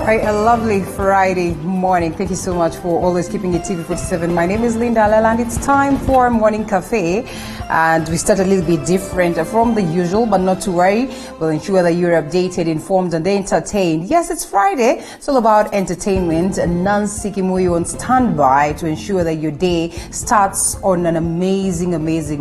Right, a lovely Friday morning. Thank you so much for always keeping it TV47. My name is Linda Alela, and it's time for Morning Cafe. And we start a little bit different from the usual, but not to worry. We'll ensure that you're updated, informed, and entertained. Yes, it's Friday. It's all about entertainment. Nancy Kimuyu on standby to ensure that your day starts on an amazing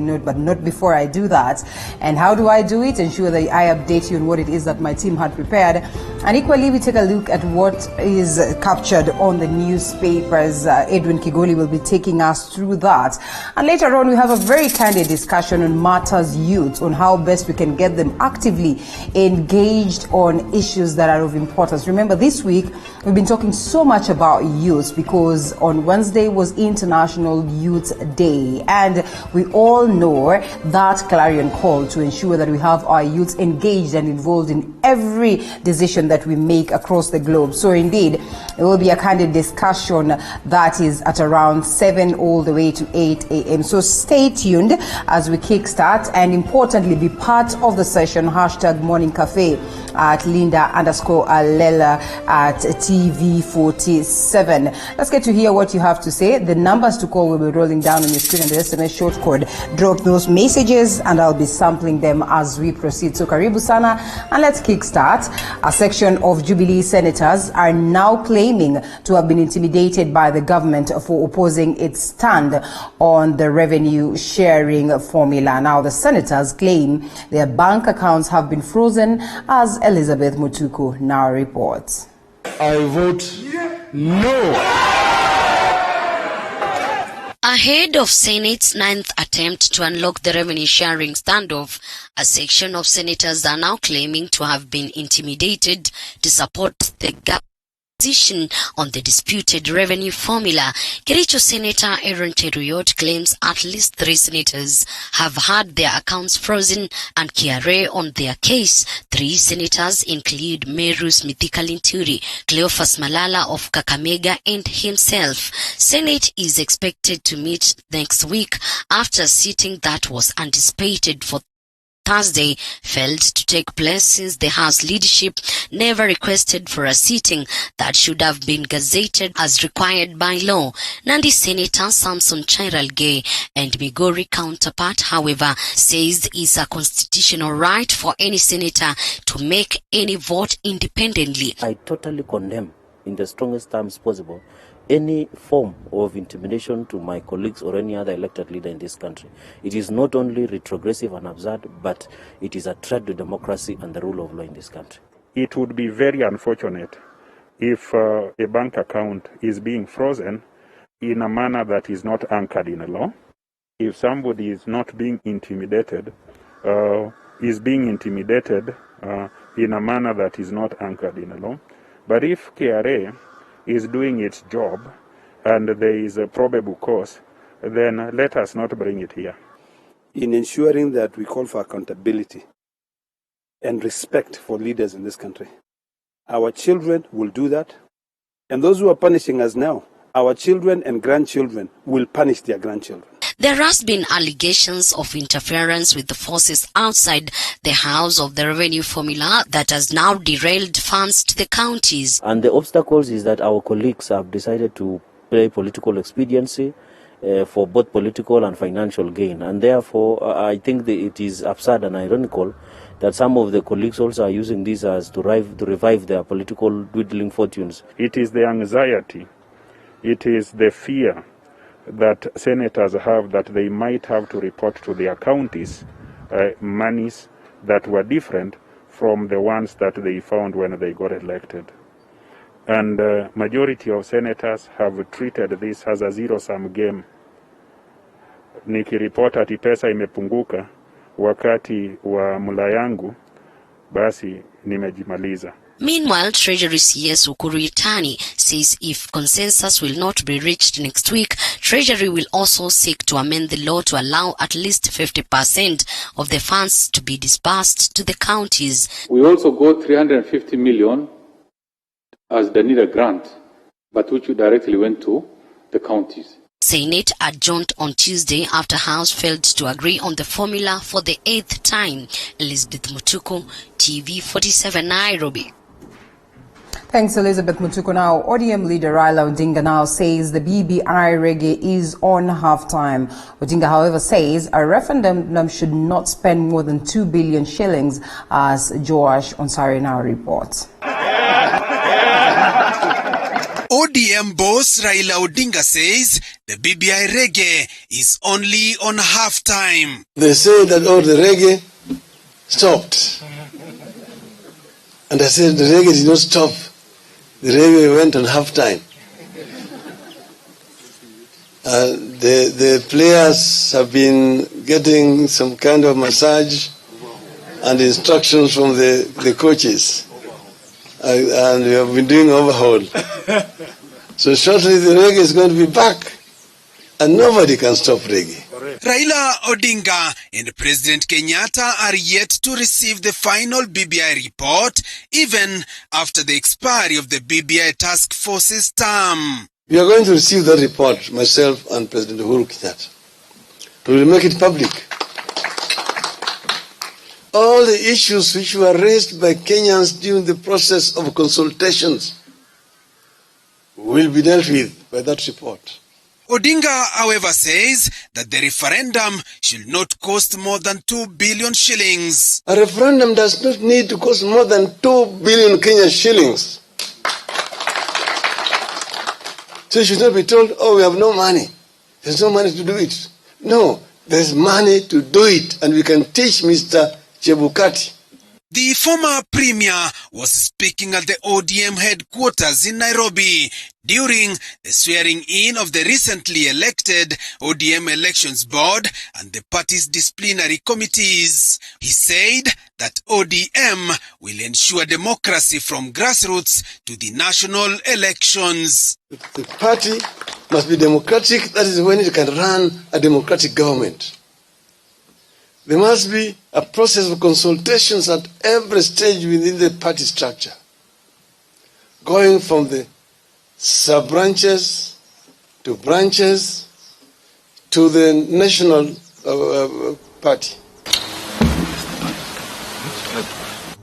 note, but not before I do that. And how do I do it? Ensure that I update you on what it is that my team had prepared. And equally, we take a look at what is captured on the newspapers. Edwin Kigoli will be taking us through that. And later on, we have a very candid discussion on matters youth, on how best we can get them actively engaged on issues that are of importance. Remember, this week, we've been talking so much about youth because on Wednesday was International Youth Day. And we all know that clarion call to ensure that we have our youth engaged and involved in every decision that we make across the globe. So indeed, it will be a candid discussion that is at around 7 all the way to 8 a.m. So stay tuned as we kickstart, and importantly, be part of the session. Hashtag Morning Cafe at Linda_Alela at TV47. Let's get to hear what you have to say. The numbers to call will be rolling down on your screen, and the SMS short code. Drop those messages and I'll be sampling them as we proceed. So karibu sana, and let's kickstart. A section of Jubilee senators are now claiming to have been intimidated by the government for opposing its stand on the revenue sharing formula. Now, the senators claim their bank accounts have been frozen, as Elizabeth Mutuku now reports. I vote no. Ahead of Senate's 9th attempt to unlock the revenue sharing standoff, a section of senators are now claiming to have been intimidated to support the position on the disputed revenue formula. Kericho Senator Aaron Cheruyot claims at least 3 senators have had their accounts frozen and KRA on their case. 3 senators include Merus Mithika Linturi, Cleophas Malala of Kakamega, and himself. Senate is expected to meet next week after a sitting that was anticipated for Thursday failed to take place since the House leadership never requested for a sitting that should have been gazetted as required by law. Nandi Senator Samson Chairalge and Migori counterpart, however, says it's a constitutional right for any senator to make any vote independently. I totally condemn, in the strongest terms possible, any form of intimidation to my colleagues or any other elected leader in this country. It is not only retrogressive and absurd, but it is a threat to democracy and the rule of law in this country. It would be very unfortunate if a bank account is being frozen in a manner that is not anchored in a law. If somebody is not being intimidated, is being intimidated in a manner that is not anchored in a law. But if KRA is doing its job and there is a probable cause, then let us not bring it here. In ensuring that we call for accountability and respect for leaders in this country, our children will do that. And those who are punishing us now, our children and grandchildren will punish their grandchildren. There has been allegations of interference with the forces outside the house of the revenue formula that has now derailed funds to the counties. And the obstacles is that our colleagues have decided to play political expediency for both political and financial gain. And therefore, I think that it is absurd and ironical that some of the colleagues also are using this as to revive their political dwindling fortunes. It is the anxiety, it is the fear that senators have that they might have to report to their counties monies that were different from the ones that they found when they got elected. And majority of senators have treated this as a zero-sum game. Nikiripota ati pesa imepunguka wakati wa mula yangu, basi nimejimaliza. Meanwhile, Treasury CS Ukuru Yatani says if consensus will not be reached next week, Treasury will also seek to amend the law to allow at least 50% of the funds to be disbursed to the counties. We also got 350 million as the NIDA grant, but which directly went to the counties. Senate adjourned on Tuesday after House failed to agree on the formula for the 8th time. Elizabeth Mutuku, TV47 Nairobi. Thanks, Elizabeth Mutuku. Now, ODM leader Raila Odinga now says the BBI reggae is on halftime. Odinga, however, says a referendum should not spend more than 2 billion shillings, as Joash Onsare now reports. ODM boss Raila Odinga says the BBI reggae is only on halftime. They say that, oh, the reggae stopped. And I said, the reggae did not stop. The reggae went on halftime. The players have been getting some kind of massage and instructions from the coaches. And we have been doing overhaul. So shortly the reggae is going to be back. And nobody can stop reggae. Raila Odinga and President Kenyatta are yet to receive the final BBI report, even after the expiry of the BBI task force's term. We are going to receive that report, myself and President Uhuru Kenyatta. We will make it public. All the issues which were raised by Kenyans during the process of consultations will be dealt with by that report. Odinga, however, says that the referendum should not cost more than 2 billion shillings. A referendum does not need to cost more than 2 billion Kenyan shillings. So you should not be told, oh, we have no money. There's no money to do it. No, there's money to do it, and we can teach Mr. Chebukati. The former premier was speaking at the ODM headquarters in Nairobi during the swearing-in of the recently elected ODM Elections Board and the party's disciplinary committees. He said that ODM will ensure democracy from grassroots to the national elections. The party must be democratic. That is when it can run a democratic government. There must be a process of consultations at every stage within the party structure, going from the sub-branches to branches to the national party.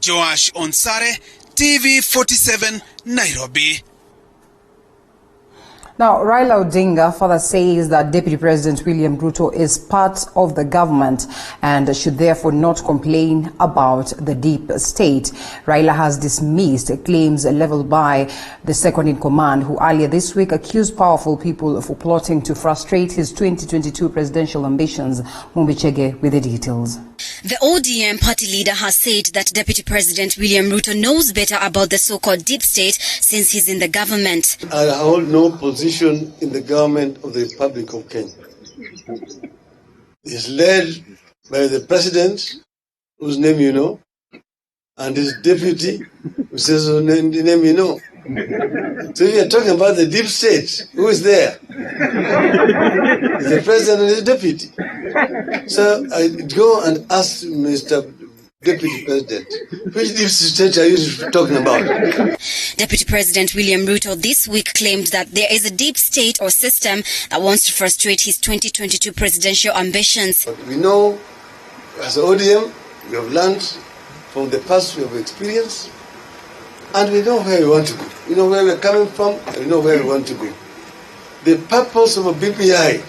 Joash Onsare, TV47, Nairobi. Now, Raila Odinga further says that Deputy President William Ruto is part of the government and should therefore not complain about the deep state. Raila has dismissed claims leveled by the second-in-command, who earlier this week accused powerful people of plotting to frustrate his 2022 presidential ambitions. Mumbi Chege with the details. The ODM party leader has said that Deputy President William Ruto knows better about the so-called deep state since he's in the government. I hold no position in the government of the Republic of Kenya. It's led by the president, whose name you know, and his deputy, who says whose name you know. So we are talking about the deep state. Who is there? It's the president and his deputy. So I go and ask Mr. Deputy President, which deep state are you talking about? Deputy President William Ruto this week claimed that there is a deep state or system that wants to frustrate his 2022 presidential ambitions. But we know, as ODM, we have learned from the past we have experienced, and we know where we want to go. We know where we're coming from, and we know where we want to go. The purpose of a BBI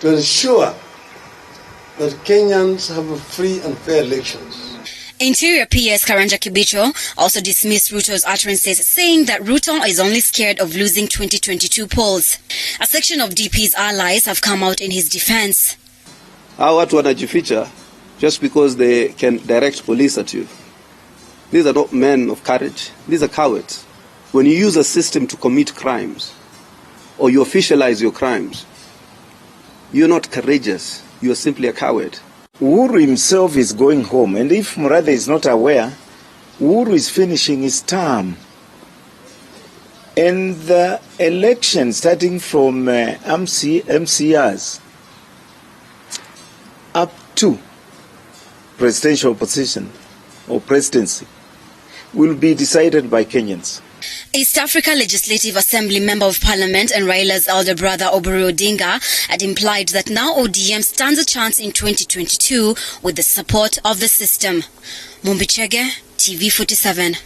to ensure that Kenyans have a free and fair elections. Interior PS Karanja Kibicho also dismissed Ruto's utterances, saying that Ruto is only scared of losing 2022 polls. A section of DP's allies have come out in his defense. Hawa watu wanajificha just because they can direct police at you. These are not men of courage. These are cowards. When you use a system to commit crimes, or you officialize your crimes, you're not courageous. You are simply a coward. Uhuru himself is going home, and if Murathe is not aware, Uhuru is finishing his term. And the election starting from MCRs up to presidential position or presidency will be decided by Kenyans. East Africa Legislative Assembly Member of Parliament and Raila's elder brother Oburu Odinga had implied that now ODM stands a chance in 2022 with the support of the system. Mumbi Chege, TV47.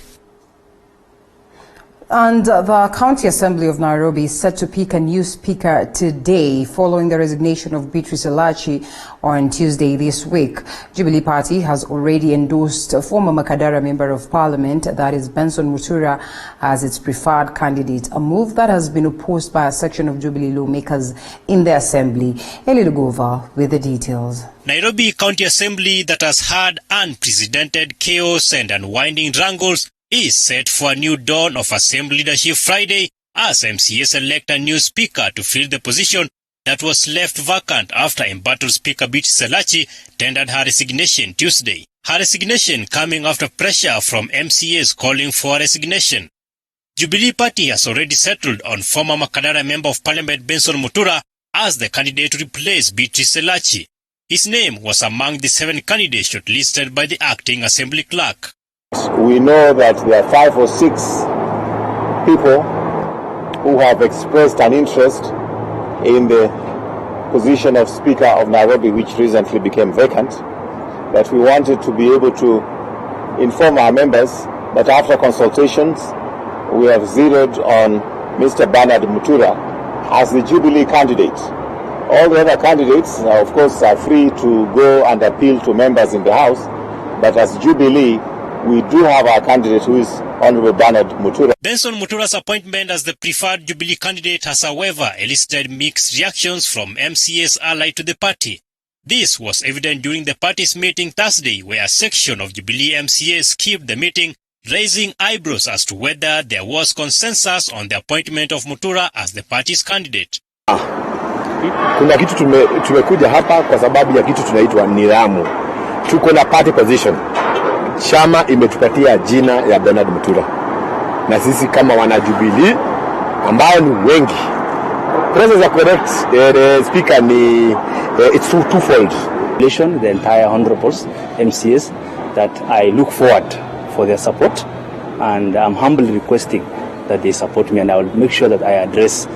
And the County Assembly of Nairobi is set to pick a new speaker today following the resignation of Beatrice Elachi on Tuesday this week. Jubilee Party has already endorsed a former Makadara Member of Parliament, that is Benson Mutura, as its preferred candidate, a move that has been opposed by a section of Jubilee lawmakers in the Assembly. Eli Lugova with the details. Nairobi County Assembly, that has had unprecedented chaos and unwinding wrangles, is set for a new dawn of Assembly leadership Friday as MCAs elect a new speaker to fill the position that was left vacant after embattled Speaker Beatrice Elachi tendered her resignation Tuesday. Her resignation coming after pressure from MCAs calling for a resignation. Jubilee Party has already settled on former Makadara Member of Parliament Benson Mutura as the candidate to replace Beatrice Elachi. His name was among the 7 candidates shortlisted by the acting Assembly clerk. We know that there are 5 or 6 people who have expressed an interest in the position of Speaker of Nairobi, which recently became vacant. But we wanted to be able to inform our members that after consultations, we have zeroed on Mr. Bernard Mutura as the Jubilee candidate. All the other candidates, of course, are free to go and appeal to members in the House, but as Jubilee, we do have our candidate who is Honorable Bernard Mutura. Benson Mutura's appointment as the preferred Jubilee candidate has, however, elicited mixed reactions from MCAs allied to the party. This was evident during the party's meeting Thursday, where a section of Jubilee MCAs skipped the meeting, raising eyebrows as to whether there was consensus on the appointment of Mutura as the party's candidate. Kuna kitu tumekuja hapa kwa sababu ya kitu tunaitwa nidhamu. Tuko na party position. Chama imetupatia jina ya Bernard Mutura. Na sisi kama wana Jubilee ambao ni wengi. Process of correct speaker ni it's twofold. The entire honorables MCAs that I look forward for their support, and I'm humbly requesting that they support me, and I will make sure that I address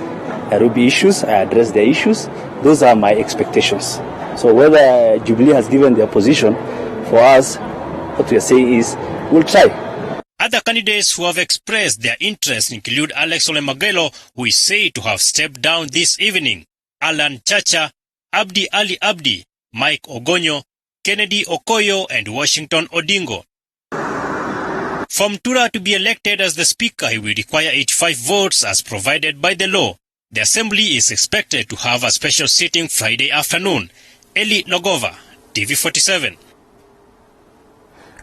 Nairobi issues, I address their issues. Those are my expectations. So whether Jubilee has given their position, for us, what we are saying is, we'll try. Other candidates who have expressed their interest include Alex Ole Magelo, who is said to have stepped down this evening, Alan Chacha, Abdi Ali Abdi, Mike Ogonyo, Kennedy Okoyo, and Washington Odingo. For Mutura to be elected as the speaker, he will require 85 votes as provided by the law. The Assembly is expected to have a special sitting Friday afternoon. Eli Logova, TV47.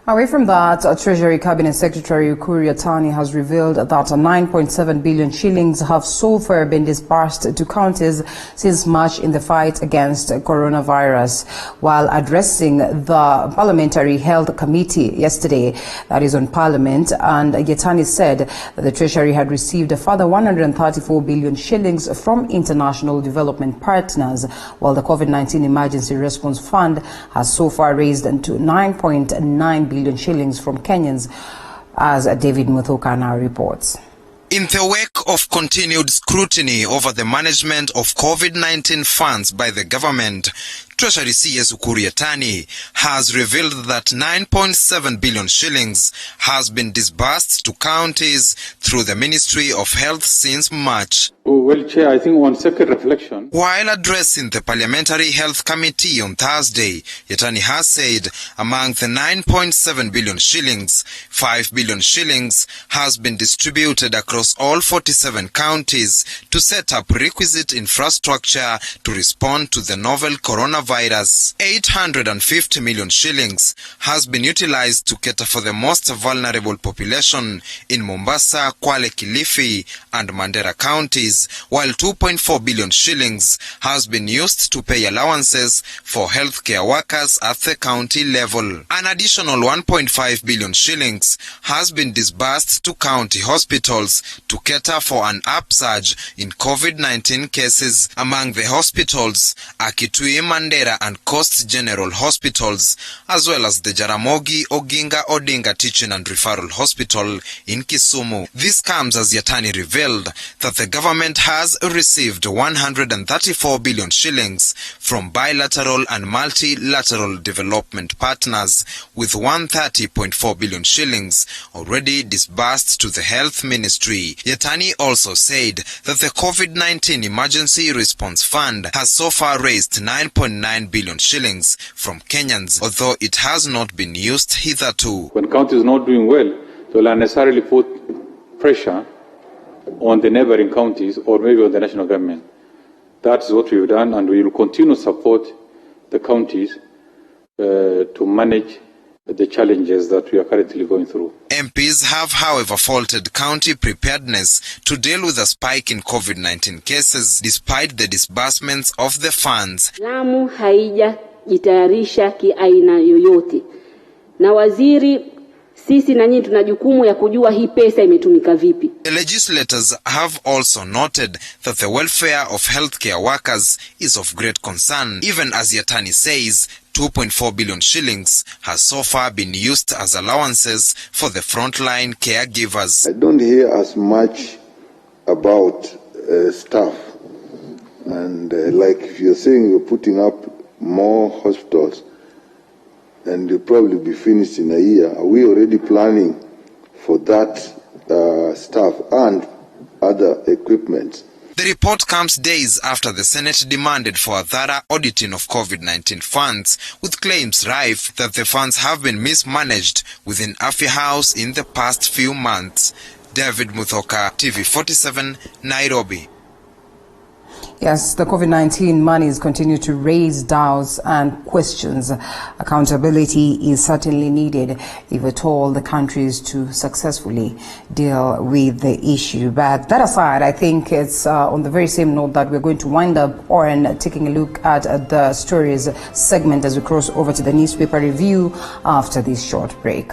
Away from that, Treasury Cabinet Secretary Ukur Yatani has revealed that 9.7 billion shillings have so far been disbursed to counties since March in the fight against coronavirus. While addressing the Parliamentary Health Committee yesterday, that is on Parliament, and Yatani said that the Treasury had received a further 134 billion shillings from international development partners, while the COVID-19 Emergency Response Fund has so far raised to 9.9 billion shillings from Kenyans, as David Muthuka now reports. In the wake of continued scrutiny over the management of COVID-19 funds by the government, Treasury CS Ukur Yatani has revealed that 9.7 billion shillings has been disbursed to counties through the Ministry of Health since March. Well, Chair, I think on second reflection. While addressing the Parliamentary Health Committee on Thursday, Yatani has said among the 9.7 billion shillings, 5 billion shillings has been distributed across all 47 counties to set up requisite infrastructure to respond to the novel coronavirus. 850 million shillings has been utilized to cater for the most vulnerable population in Mombasa, Kwale, Kilifi, and Mandera counties, while 2.4 billion shillings has been used to pay allowances for healthcare workers at the county level. An additional 1.5 billion shillings has been disbursed to county hospitals to cater for an upsurge in COVID-19 cases. Among the hospitals are Kitui, Mandera, and Coast General Hospitals, as well as the Jaramogi Oginga Odinga Teaching and Referral Hospital in Kisumu. This comes as Yatani revealed that the government government has received 134 billion shillings from bilateral and multilateral development partners, with 130.4 billion shillings already disbursed to the Health Ministry. Yatani also said that the COVID-19 Emergency Response Fund has so far raised 9.9 billion shillings from Kenyans, although it has not been used hitherto. When counties are not doing well, they will unnecessarily put pressure on the neighboring counties or maybe on the national government. That is what we've done, and we will continue to support the counties to manage the challenges that we are currently going through. MPs have, however, faulted county preparedness to deal with a spike in COVID-19 cases despite the disbursements of the funds. Lamu haijajitayarisha kiaina yoyote. Na waziri, sisi na nyinyi tuna jukumu ya kujua hii pesa imetumika vipi. The legislators have also noted that the welfare of healthcare workers is of great concern, even as Yatani says 2.4 billion shillings has so far been used as allowances for the frontline caregivers. I don't hear as much about staff, and like if you're saying you're putting up more hospitals and you'll probably be finished in a year, are we already planning for that staff and other equipment? The report comes days after the Senate demanded for a thorough auditing of COVID-19 funds, with claims rife that the funds have been mismanaged within Afya House in the past few months. David Muthoka, TV47, Nairobi. Yes, the COVID-19 monies continue to raise doubts and questions. Accountability is certainly needed if at all the country is to successfully deal with the issue. But that aside, I think it's on the very same note that we're going to wind up on taking a look at the stories segment as we cross over to the newspaper review after this short break.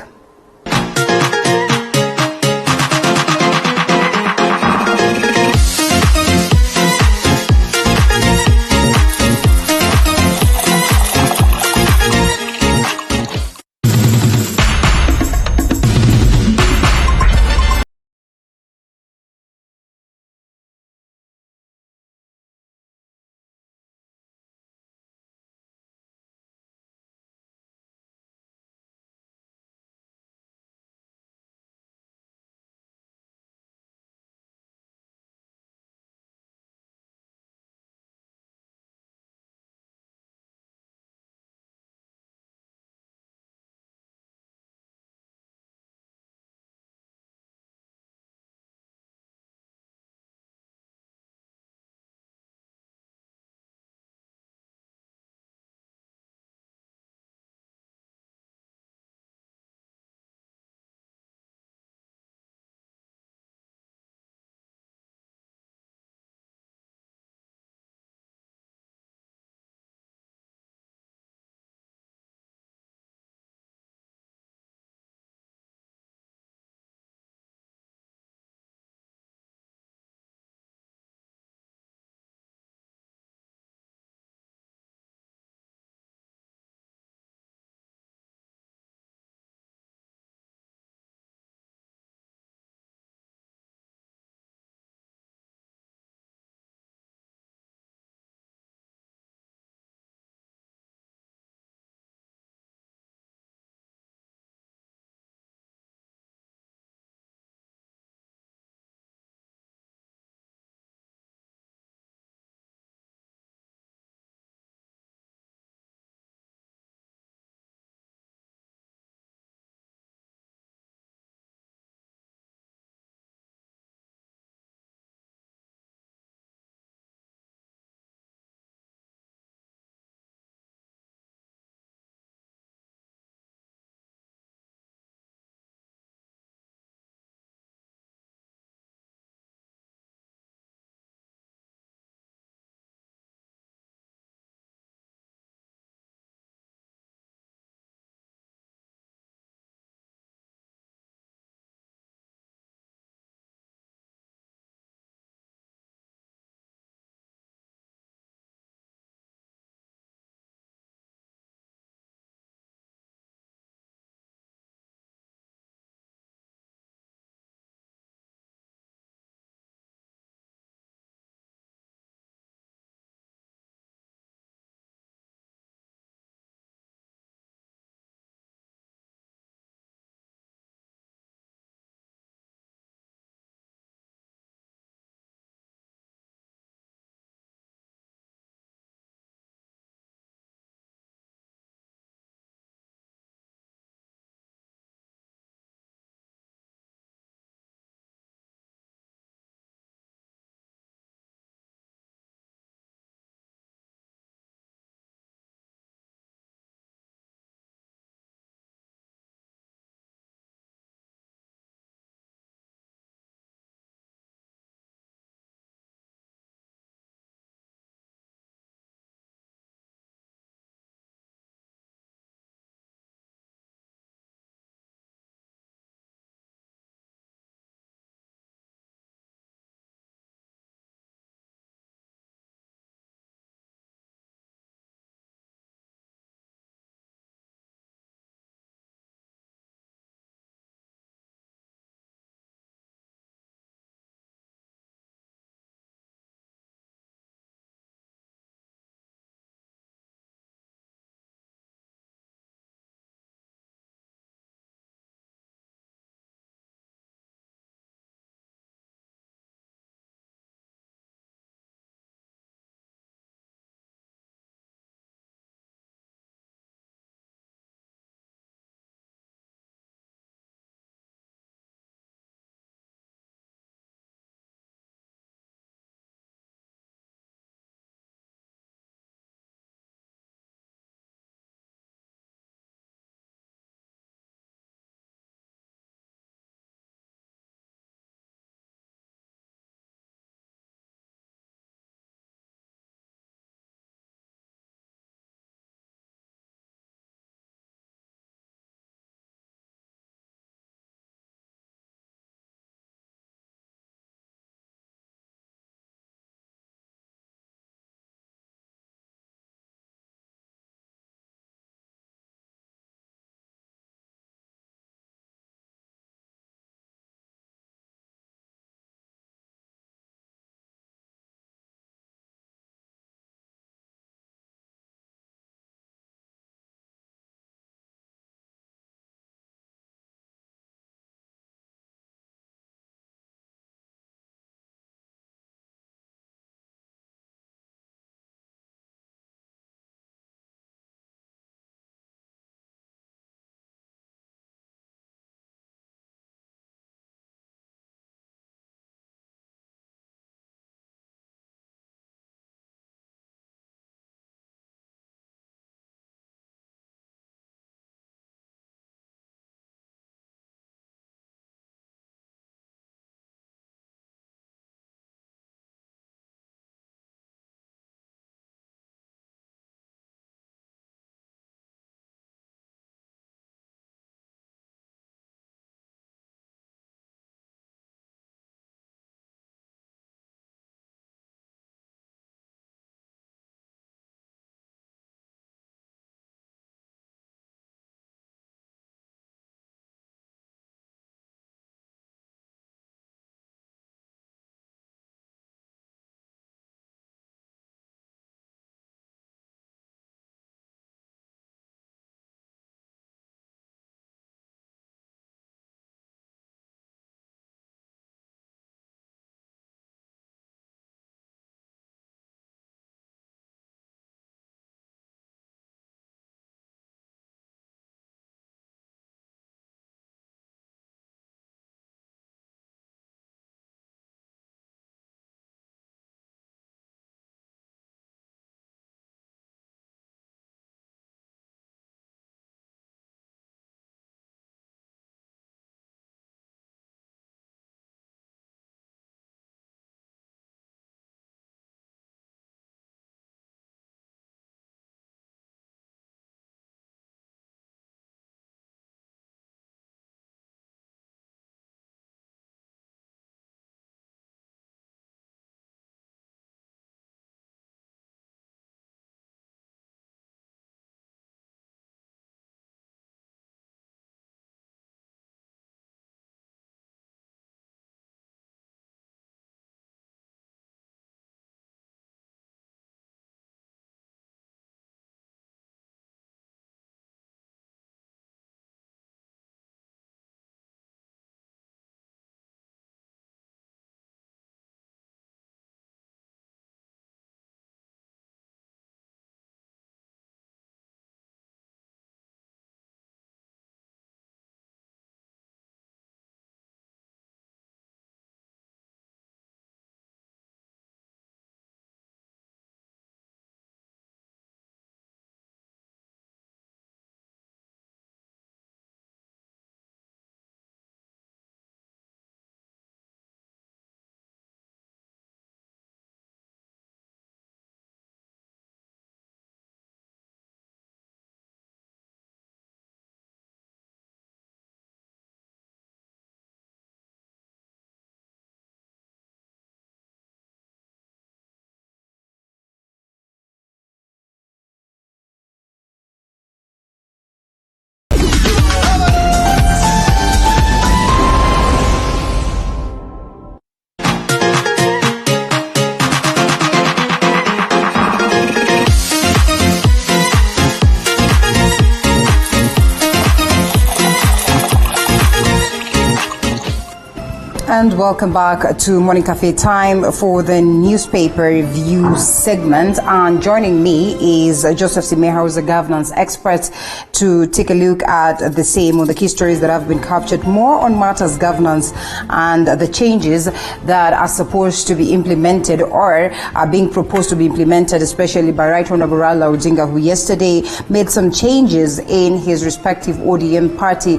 And welcome back to Morning Cafe, time for the newspaper review segment. And joining me is Joseph Simeha, who's a governance expert, to take a look at the same on the key stories that have been captured, more on matters governance and the changes that are supposed to be implemented or are being proposed to be implemented, especially by Right Honorable Raila Odinga, who yesterday made some changes in his respective ODM party,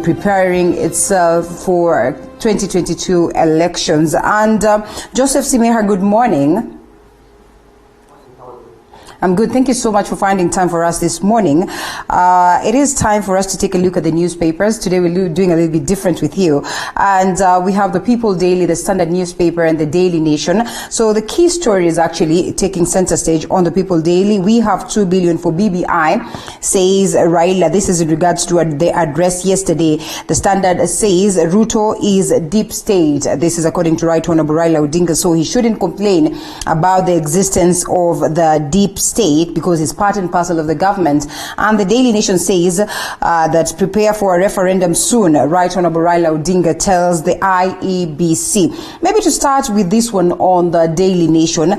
preparing itself for 2022 elections. And Joseph Simeha, good morning. I'm good. Thank you so much for finding time for us this morning. It is time for us to take a look at the newspapers. Today we're doing a little bit different with you. And we have the People Daily, the Standard newspaper, and the Daily Nation. So the key story is actually taking center stage on the People Daily. We have 2 billion for BBI, says Raila. This is in regards to the address yesterday. The Standard says Ruto is deep state. This is according to Right Honorable Raila Odinga. So he shouldn't complain about the existence of the deep state because it's part and parcel of the government. And the Daily Nation says that prepare for a referendum soon. Right Honorable Raila Odinga tells the IEBC. Maybe to start with this one on the Daily Nation,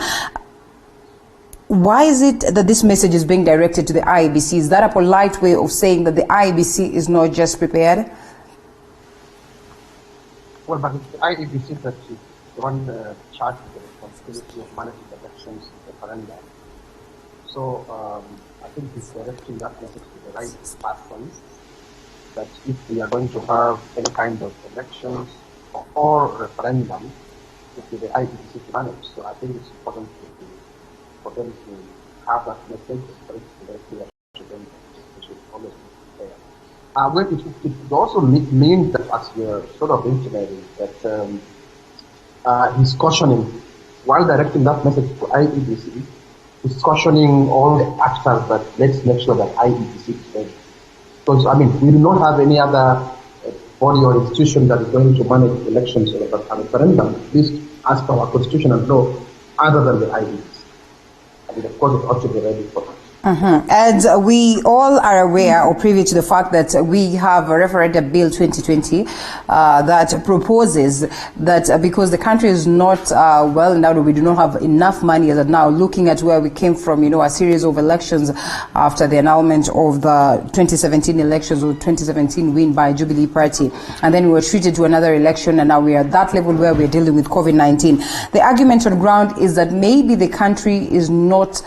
why is it that this message is being directed to the IEBC? Is that a polite way of saying that the IEBC is not just prepared? Well, but it's the IEBC that is the one charged with the responsibility of managing the elections and referenda. So I think he's directing that message to the right person, that if we are going to have any kind of elections or referendum, it will be the IEBC to manage. So I think it's important for them to have that message, for it to be very clear to them that it should always be there. Well, it also means that, as we're sort of intimating, that he's cautioning, while directing that message to IEBC, is cautioning all the actors that let's make sure that IEBC is ready. Because, we do not have any other body or institution that is going to manage elections or a referendum, at least as per our constitution and law, other than the IEBC. Of course, it ought to be ready for that. And we all are aware or privy to the fact that we have a referendum bill 2020 that proposes that because the country is not well endowed, we do not have enough money as of now, looking at where we came from, a series of elections after the annulment of the 2017 elections or 2017 win by Jubilee Party. And then we were treated to another election, and now we are at that level where we're dealing with COVID-19. The argument on ground is that maybe the country is not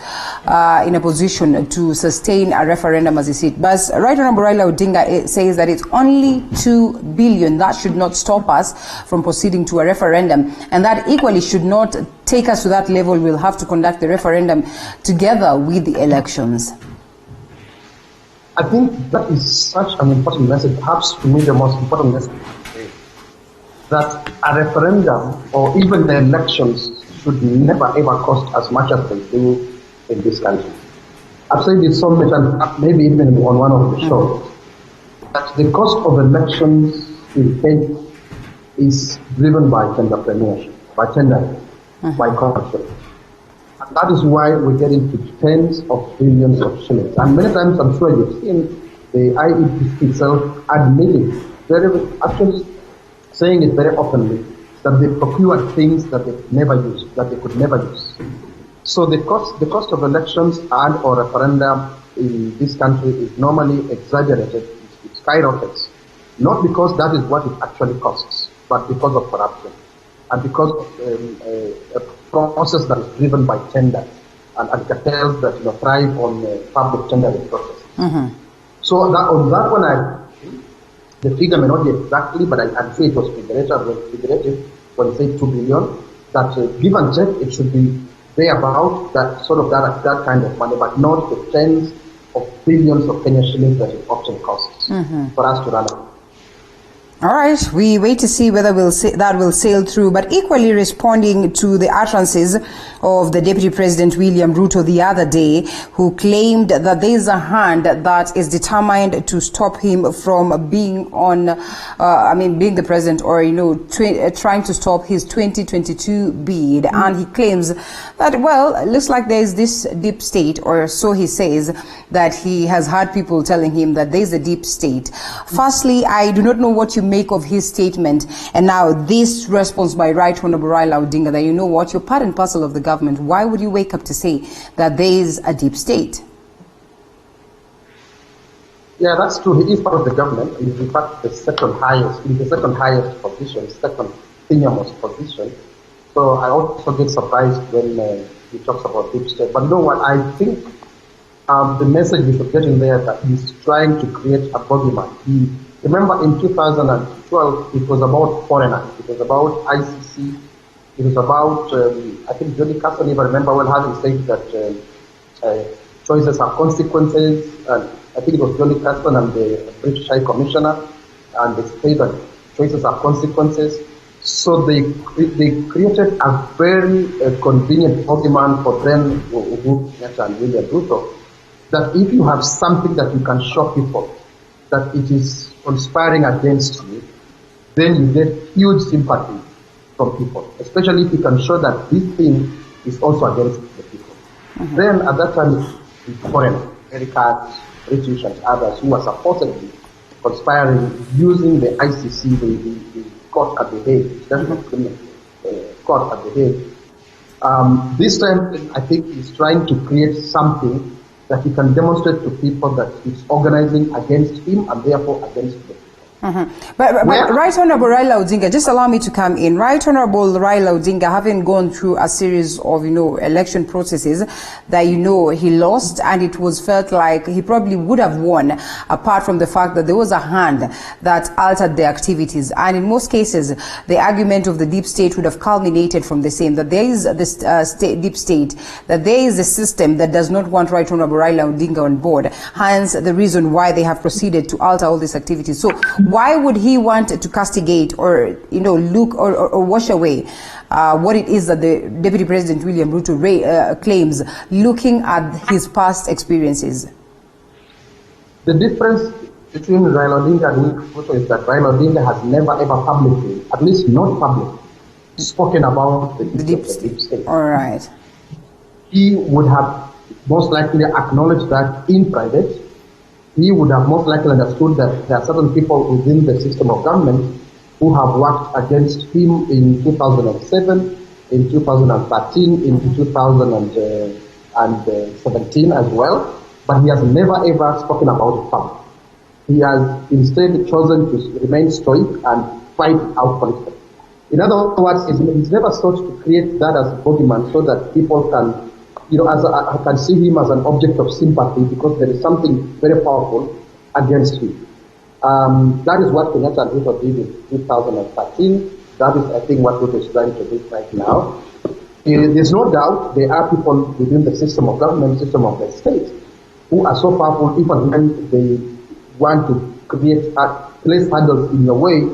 in a position to sustain a referendum as you see it. But Right Honorable Raila Odinga says that it's only 2 billion. That should not stop us from proceeding to a referendum. And that equally should not take us to that level. We'll have to conduct the referendum together with the elections. I think that is such an important message, perhaps to me the most important message, that a referendum or even the elections should never ever cost as much as they do in this country. I've said it so many times, maybe even on one of the shows, that the cost of elections in Kenya is driven by entrepreneurship, by tendering, by corruption. And that is why we get into tens of billions of shillings. And many times, I'm sure you've seen the IEBC itself admitting, actually saying it very openly, that they procured things that they never used, that they could never use. So the cost of elections and or referendum in this country is normally exaggerated. It skyrockets, not because that is what it actually costs, but because of corruption and because of a process that is driven by tender and cartels that thrive on public tendering process. So that, on that one, the figure may not be exactly, but I'd say it was figurative when you say 2 billion. That give and take, it should be thereabout that sort of that kind of money, but not the tens of billions of Kenyan shillings that it often costs for us to run out. All right, we wait to see whether that will sail through. But equally responding to the utterances of the Deputy President William Ruto the other day, who claimed that there is a hand that is determined to stop him from being being the president, or trying to stop his 2022 bid. And he claims that, well, it looks like there is this deep state, or so he says, that he has had people telling him that there is a deep state. Firstly, I do not know what you make of his statement and now this response by Right Honorable Raila Odinga that, you know what, you're part and parcel of the government? Why would you wake up to say that there is a deep state? Yeah, that's true. He is part of the government. He is in fact the second highest position, second senior-most position. So I also get surprised when he talks about deep state. But you know what? I think the message is getting there that he's trying to create a boogeyman. Remember in 2012, it was about foreigners. It was about ICC. It was about, I think Johnny Carson, if I remember well, having said that choices have consequences. And I think it was Johnny Carson and the British High Commissioner, and they said that choices have consequences. So they created a very convenient boogeyman for them, Uhuru Kenyatta and William Ruto, that if you have something that you can show people that it is conspiring against you, then you get huge sympathy from people, especially if you can show that this thing is also against the people. Mm-hmm. Then at that time, the foreigners, Americans, British and others who are supposedly conspiring using the ICC, the court at the Hague, International Criminal Court at the Hague. This time, I think he's trying to create something that he can demonstrate to people that it's organizing against him and therefore against them. Mm-hmm. But Right Honorable Raila Odinga, just allow me to come in. Right Honorable Raila Odinga, having gone through a series of, election processes that, he lost, and it was felt like he probably would have won, apart from the fact that there was a hand that altered the activities. And in most cases, the argument of the deep state would have culminated from the same, that there is this deep state, that there is a system that does not want Right Honorable Raila Odinga on board. Hence, the reason why they have proceeded to alter all these activities. So, why would he want to castigate or, look or wash away what it is that the Deputy President William Ruto claims, looking at his past experiences? The difference between Raila Odinga and William Ruto is that Raila Odinga has never ever publicly, at least not publicly, spoken about the deep state. All right. He would have most likely acknowledged that in private. He would have most likely understood that there are certain people within the system of government who have worked against him in 2007, in 2013, in 2017 as well, but he has never ever spoken about it publicly. He has instead chosen to remain stoic and fight out politically. In other words, he's never sought to create that as a boogeyman so that people can I can see him as an object of sympathy because there is something very powerful against him. That is what Kenyatta and Ruto did in 2013. That is, I think, what Ruto is trying to do right now. There's no doubt there are people within the system of government, system of the state, who are so powerful even when they want to place hurdles in a way,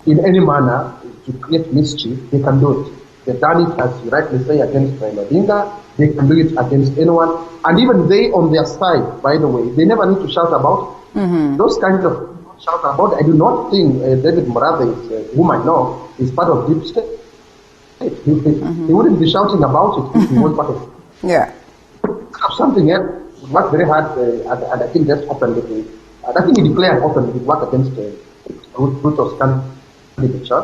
in any manner, to create mischief, they can do it. They've done it, as you rightly say, against Raila Odinga. They can do it against anyone. And even they on their side, by the way, they never need to shout about it. Mm-hmm. Those kinds of shout about it. I do not think David Murathe, whom I know, is part of deep state. He wouldn't be shouting about it if he was part of it. Yeah. Something else, work very hard, and I think that's openly. I think he declared openly he worked against Ruto's candidature,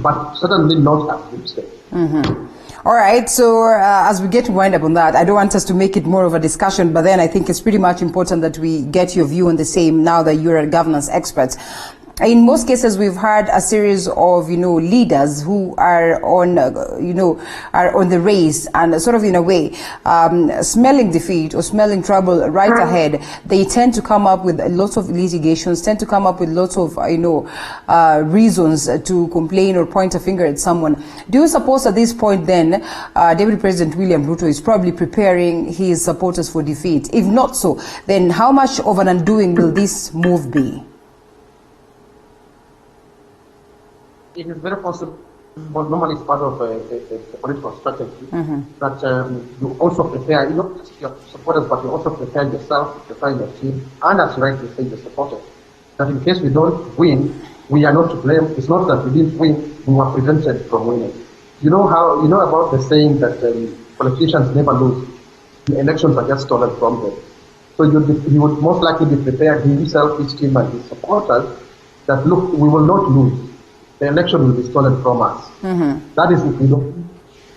but certainly not as deep state. Mm-hmm. All right, so as we get to wind up on that, I don't want us to make it more of a discussion, but then I think it's pretty much important that we get your view on the same now that you're a governance expert. In most cases, we've had a series of, leaders who are on, are on the race and sort of in a way, smelling defeat or smelling trouble right ahead. They tend to come up with lots of litigations, tend to come up with lots of, reasons to complain or point a finger at someone. Do you suppose at this point then, Deputy President William Ruto is probably preparing his supporters for defeat? If not so, then how much of an undoing will this move be? It is very possible, but normally it's part of a political strategy, that you also prepare, not just your supporters, but you also prepare yourself, prepare your team, and as you rightly say, your supporters. That in case we don't win, we are not to blame. It's not that we didn't win, we were prevented from winning. You know about the saying that politicians never lose. The elections are just stolen from them. So he would most likely be prepared himself, his team, and his supporters that, look, we will not lose. The election will be stolen from us. That is if we don't.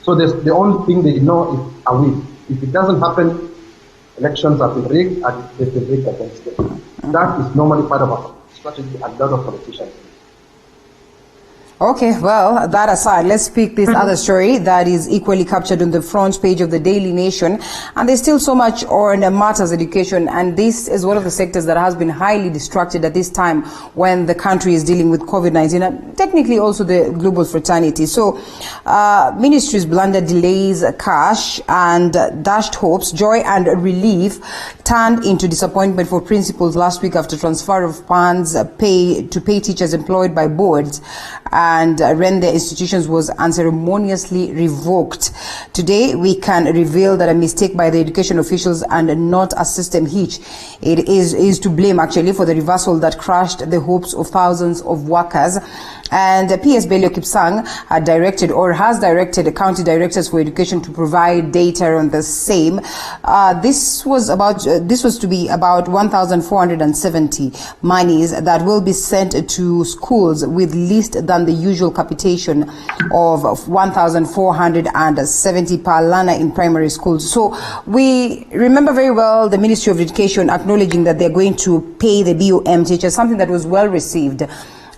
So the only thing they know is a win. If it doesn't happen, elections have been rigged and they've been rigged against them. That is normally part of our strategy and a lot of politicians. Okay, well, that aside, let's pick this other story that is equally captured on the front page of the Daily Nation. And there's still so much on matters education. And this is one of the sectors that has been highly distracted at this time when the country is dealing with COVID-19 and technically also the global fraternity. So ministries blundered delays, cash and dashed hopes, joy and relief turned into disappointment for principals last week after transfer of funds to pay teachers employed by boards and when their institutions was unceremoniously revoked. Today, we can reveal that a mistake by the education officials and not a system hitch. It is to blame actually for the reversal that crushed the hopes of thousands of workers. And PS Belio Kipsang has directed the county directors for education to provide data on the same. This was to be about 1,470 monies that will be sent to schools with least than the usual capitation of 1,470 per learner in primary schools. So we remember very well the Ministry of Education acknowledging that they're going to pay the BOM teachers, something that was well received.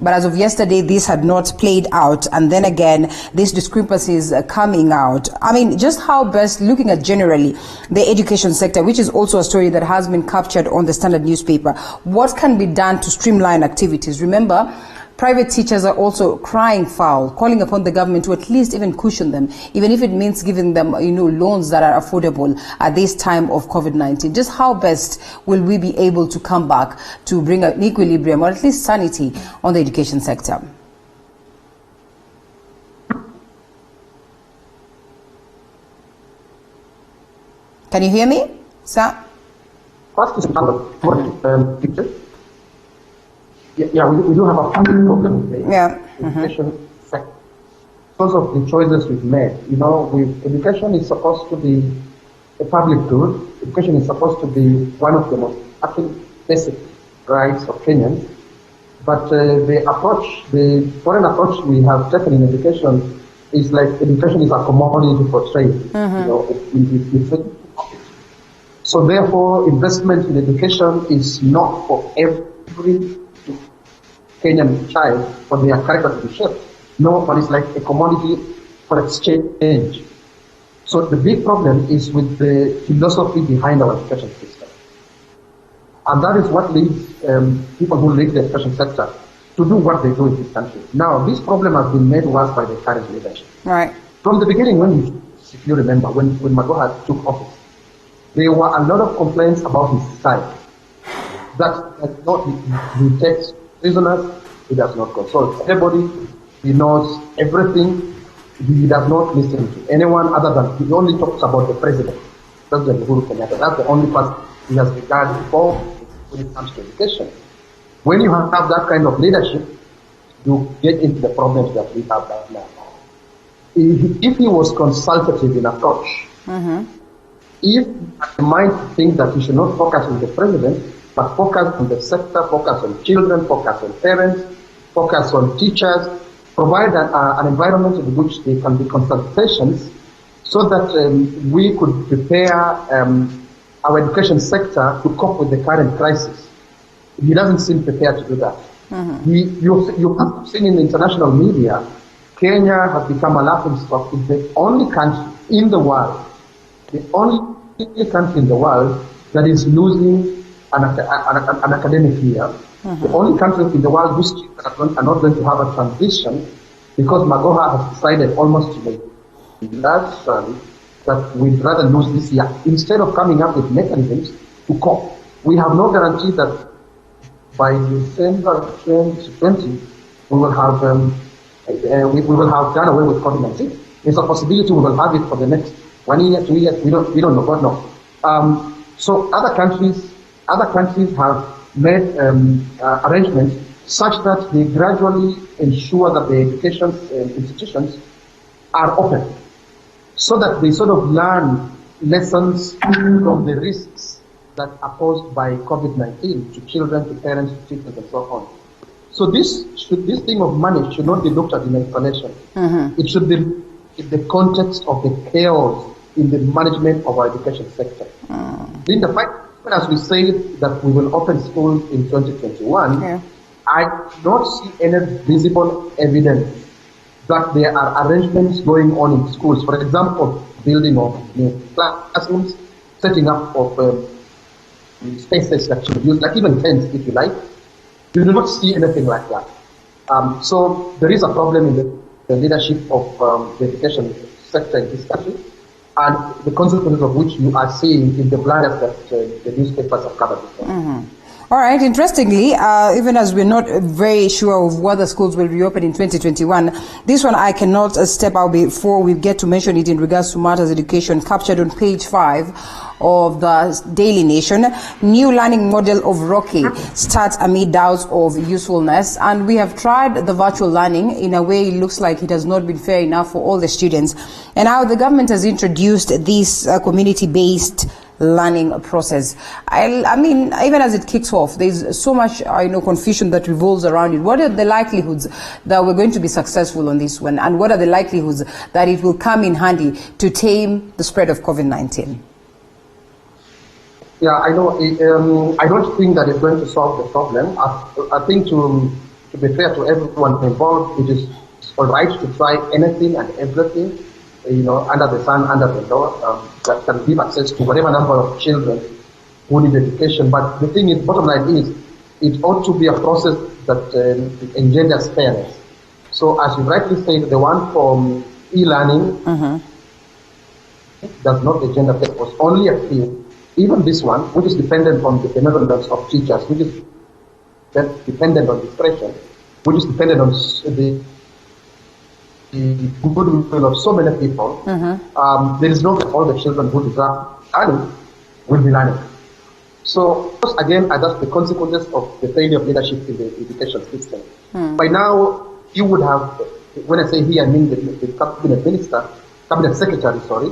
But as of yesterday, this had not played out. And then again, these discrepancies coming out. I mean, just how best, looking at generally the education sector, which is also a story that has been captured on the Standard newspaper, what can be done to streamline activities? Remember, private teachers are also crying foul, calling upon the government to at least even cushion them, even if it means giving them, loans that are affordable at this time of COVID-19. Just how best will we be able to come back to bring an equilibrium or at least sanity on the education sector? Can you hear me, sir? First is teachers. Yeah, we do have a funding problem with the education sector because of the choices we've made. Education is supposed to be a public good. Education is supposed to be one of the most basic rights of Kenyans. But the foreign approach we have taken in education is like education is a commodity for trade. So therefore, investment in education is not for every Kenyan child for their character to be shaped. No, but it's like a commodity for exchange. So the big problem is with the philosophy behind our education system. And that is what leads people who lead the education sector to do what they do in this country. Now, this problem has been made worse by the current leadership. Right. From the beginning, if you remember, when Magoha took office, there were a lot of complaints about his side. He takes prisoners, he does not consult everybody, he knows everything, he does not listen to anyone other than, he only talks about the President Uhuru Kenyatta. That's the only person he has regard for when it comes to education. When you have that kind of leadership, you get into the problems that we have right now. If he was consultative in approach, if he might think that he should not focus on the President, but focus on the sector, focus on children, focus on parents, focus on teachers, provide an environment in which there can be consultations so that we could prepare our education sector to cope with the current crisis. He doesn't seem prepared to do that. You have seen in the international media, Kenya has become a laughingstock. It's the only country in the world, that is losing an academic year. The only country in the world whose children are not going to have a transition because Magoha has decided almost that we'd rather lose this year instead of coming up with mechanisms to cope. We have no guarantee that by December 2020 we will have done away with COVID-19. There's a possibility we will have it for the next 1 year, 2 years. We don't know. God knows. So other countries have made arrangements such that they gradually ensure that the education institutions are open, so that they sort of learn lessons from the risks that are posed by COVID-19 to children, to parents, to teachers, and so on. So this thing of money should not be looked at in isolation. It should be in the context of the chaos in the management of our education sector. In the fact, as we say that we will open schools in 2021, I do not see any visible evidence that there are arrangements going on in schools. For example, building of new classrooms, setting up of spaces that should be used, like even tents, if you like. You do not see anything like that. So there is a problem in the leadership of the education sector in this country, and the consequences of which you are seeing in the blunders that the newspapers have covered before. All right. Interestingly, even as we're not very sure of whether schools will reopen in 2021, this one I cannot step out before we get to mention it in regards to matters education, captured on page 5 of the Daily Nation. New learning model of Rocky starts amid doubts of usefulness. And we have tried the virtual learning. In a way, it looks like it has not been fair enough for all the students. And now the government has introduced this community-based learning process. I mean, even as it kicks off, there's so much confusion that revolves around it. What are the likelihoods that we're going to be successful on this one, and what are the likelihoods that it will come in handy to tame the spread of COVID-19? Yeah, I know. I don't think that it's going to solve the problem. I think to be fair to everyone involved, it is all right to try anything and everything, under the sun, under the law, that can give access to whatever number of children who need education. But the thing is, bottom line is, it ought to be a process that engenders fairness. So as you rightly said, the one from e-learning does not engender fairness. It was only a few. Even this one, which is dependent on the benevolence of teachers, which is dependent on discretion, which is dependent on the goodwill of so many people, there is no all the children who deserve learning will be learning. So again, that's the consequences of the failure of leadership in the education system. By now, you would have, when I say he, I mean the cabinet secretary,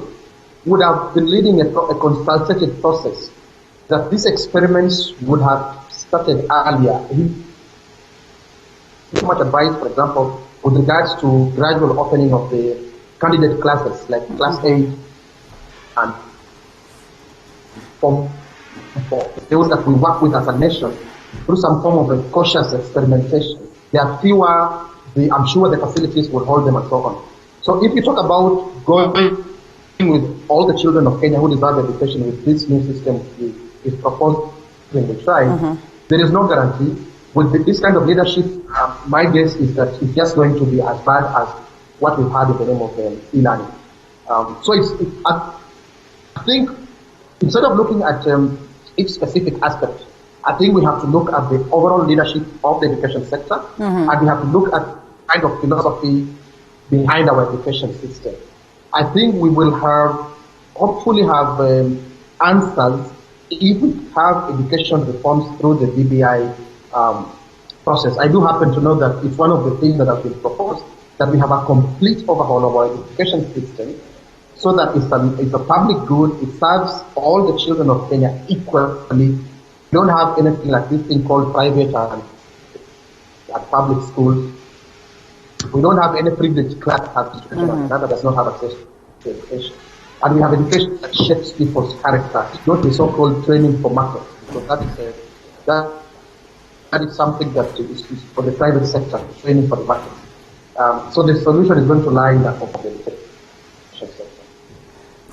would have been leading a consultative process that these experiments would have started earlier. Too much advice, for example, with regards to gradual opening of the candidate classes, like class 8 and for those that we work with as a nation, through some form of a cautious experimentation. There are fewer, I'm sure the facilities will hold them and so on. So if you talk about going with all the children of Kenya who deserve education with this new system is proposed in the tribe, there is no guarantee. With this kind of leadership, my guess is that it's just going to be as bad as what we've had in the name of e-learning. So I think instead of looking at each specific aspect, I think we have to look at the overall leadership of the education sector, and we have to look at kind of philosophy behind our education system. I think we will hopefully have answers if we have education reforms through the DBI process. I do happen to know that it's one of the things that have been proposed, that we have a complete overhaul of our education system so that it's a public good, it serves all the children of Kenya equally. We don't have anything like this thing called private and public schools. We don't have any privileged class that does not have access to education. And we have education that shapes people's character, not the so-called training for market. Because that is something that is for the private sector, training for the market. So the solution is going to lie in that of the education sector.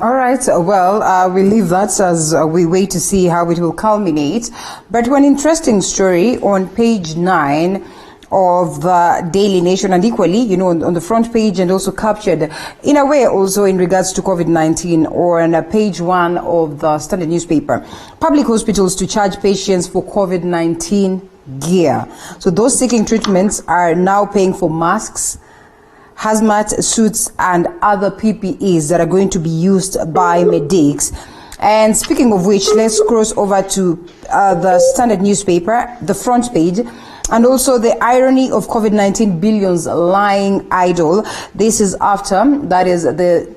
All right. Well, we leave that as we wait to see how it will culminate. But one interesting story on page 9 of the Daily Nation, and equally, on the front page and also captured in a way also in regards to COVID-19, or on page 1 of the Standard newspaper. Public hospitals to charge patients for COVID-19 gear. So those seeking treatments are now paying for masks, hazmat suits and other PPEs that are going to be used by medics. And speaking of which, let's cross over to the Standard newspaper, the front page. And also the irony of COVID-19 billions lying idle. This is after, that is the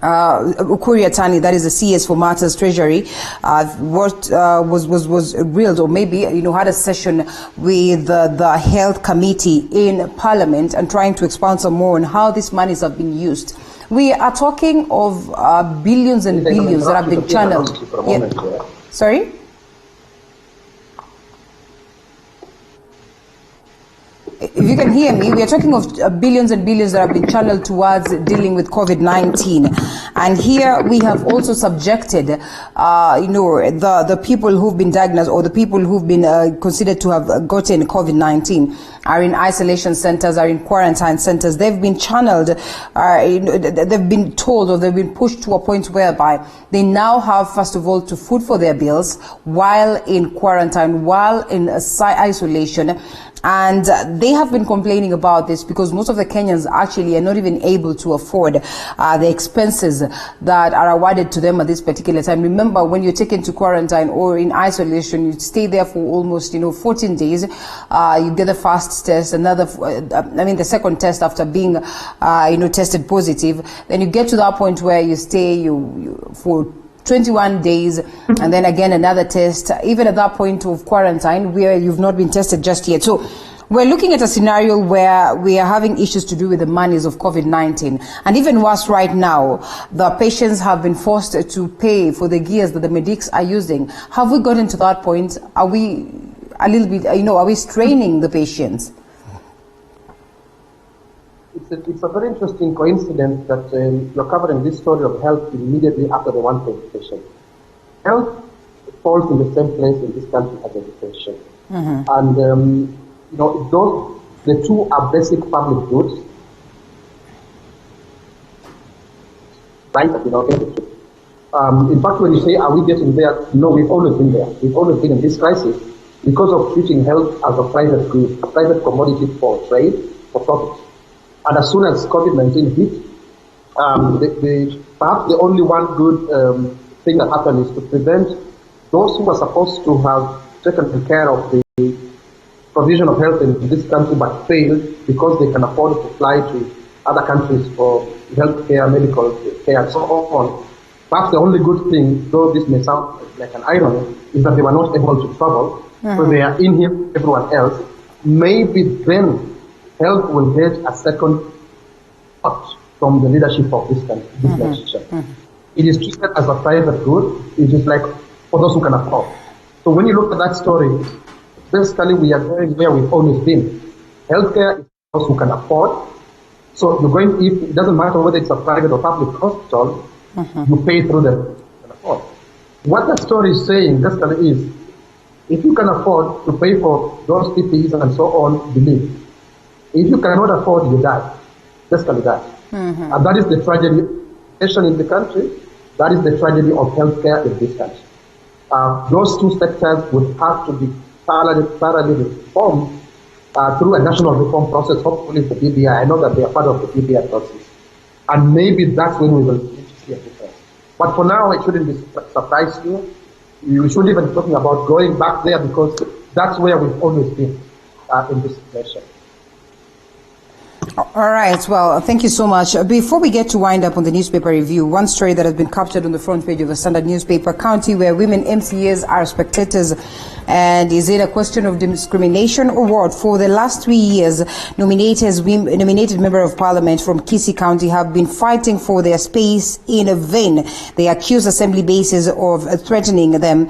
Ukur Yatani, that is the CS for Matters Treasury, was reeled, or maybe had a session with the Health Committee in Parliament and trying to expound some more on how these monies have been used. We are talking of billions and billions that have been channeled. Sorry? If you can hear me, we are talking of billions and billions that have been channeled towards dealing with COVID-19. And here we have also subjected, the people who've been diagnosed, or the people who've been considered to have gotten COVID-19 are in isolation centers, are in quarantine centers. They've been channeled, they've been told, or they've been pushed to a point whereby they now have, first of all, to food for their bills while in quarantine, while in isolation. And they have been complaining about this because most of the Kenyans actually are not even able to afford the expenses that are awarded to them at this particular time. Remember, when you're taken to quarantine or in isolation, you stay there for almost 14 days. You get the first test, the second test after being tested positive. Then you get to that point where you stay for 21 days, and then again another test, even at that point of quarantine where you've not been tested just yet. So we're looking at a scenario where we are having issues to do with the monies of COVID-19. And even worse right now, the patients have been forced to pay for the gears that the medics are using. Have we gotten to that point? Are we a little bit, are we straining the patients? It's a very interesting coincidence that you're covering this story of health immediately after the one patient. Health falls in the same place in this country as education. And, the two are basic public goods. Right? In fact, when you say, are we getting there? No, we've always been there. We've always been in this crisis because of treating health as a private good, a private commodity for trade, for profit. And as soon as COVID-19 hit, perhaps the only one good thing that happened is to prevent those who were supposed to have taken care of the provision of health in this country but failed because they can afford to fly to other countries for health care, medical care, and so on. Perhaps the only good thing, though this may sound like an irony, is that they were not able to travel, so they are in here with everyone else. Maybe then health will get a second thought from the leadership of this country, this nation. It is treated as a private good. It is like for those who can afford. So when you look at that story, basically we are going where we've always been. Healthcare is for those who can afford. So you're going, if it doesn't matter whether it's a private or public hospital, you pay through them who can afford. What that story is saying basically is, if you can afford to pay for those PPEs and so on, believe. If you cannot afford, you die. Basically that. And that is the tragedy in the country. That is the tragedy of healthcare in this country. Those two sectors would have to be thoroughly reformed through a national reform process, hopefully the BBI. I know that they are part of the BBI process. And maybe that's when we will see a difference. But for now, it shouldn't surprise you. You shouldn't even be talking about going back there because that's where we've always been in this situation. All right. Well, thank you so much. Before we get to wind up on the newspaper review, one story that has been captured on the front page of the Standard newspaper, county where women MCAs are spectators. And is it a question of discrimination or what? For the last 3 years, nominated member of parliament from Kisii County have been fighting for their space in vain. They accuse assembly bases of threatening them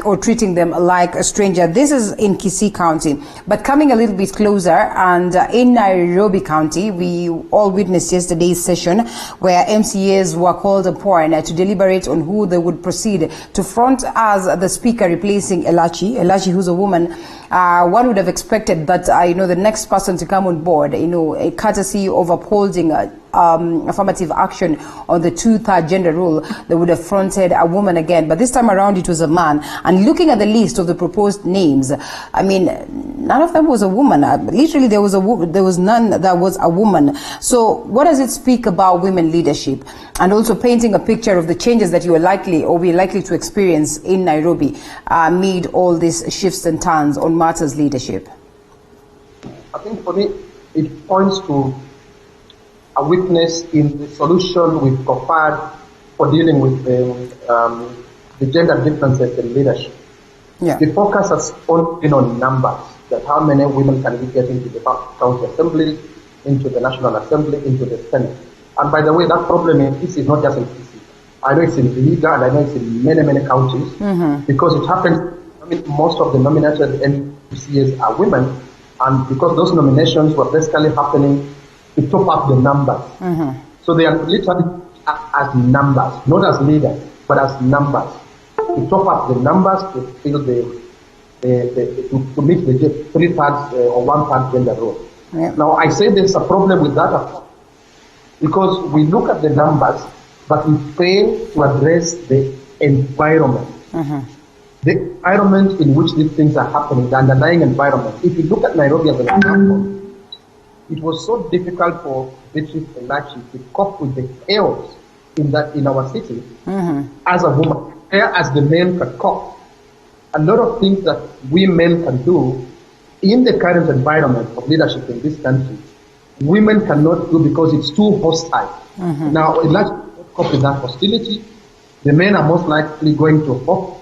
or treating them like a stranger. This is in Kisii County. But coming a little bit closer, and in Nairobi County, we all witnessed yesterday's session where MCAs were called upon to deliberate on who they would proceed to front as the speaker replacing Elachi, who's a woman. One would have expected that, the next person to come on board, a courtesy of upholding affirmative action on the 2/3 gender rule, they would have fronted a woman again. But this time around, it was a man. And looking at the list of the proposed names, none of them was a woman. Literally, there was none that was a woman. So what does it speak about women leadership? And also painting a picture of the changes that we're likely to experience in Nairobi amid all these shifts and turns on matters leadership. I think for me, it points to a witness in the solution we've prepared for dealing with the gender differences in leadership. Yeah. The focus has all been on numbers, that how many women can we get into the county assembly, into the National Assembly, into the Senate. And by the way, that problem in PC is not just in PC. I know it's in Vihiga and I know it's in many, many counties because it happens, most of the nominated MCAs are women, and because those nominations were basically happening to top up the numbers. So they are literally as numbers, not as leaders, but as numbers. To top up the numbers to fill to meet the 3/3 or 1/3 gender role. Yeah. Now I say there's a problem with that because we look at the numbers, but we fail to address the environment. The environment in which these things are happening, the underlying environment. If you look at Nairobi as an example, it was so difficult for Beatrice Elachi to cope with the chaos in our city as a woman, as the men can cope. A lot of things that we men can do in the current environment of leadership in this country, women cannot do because it's too hostile. Now, Elachi cannot cope with that hostility. The men are most likely going to cope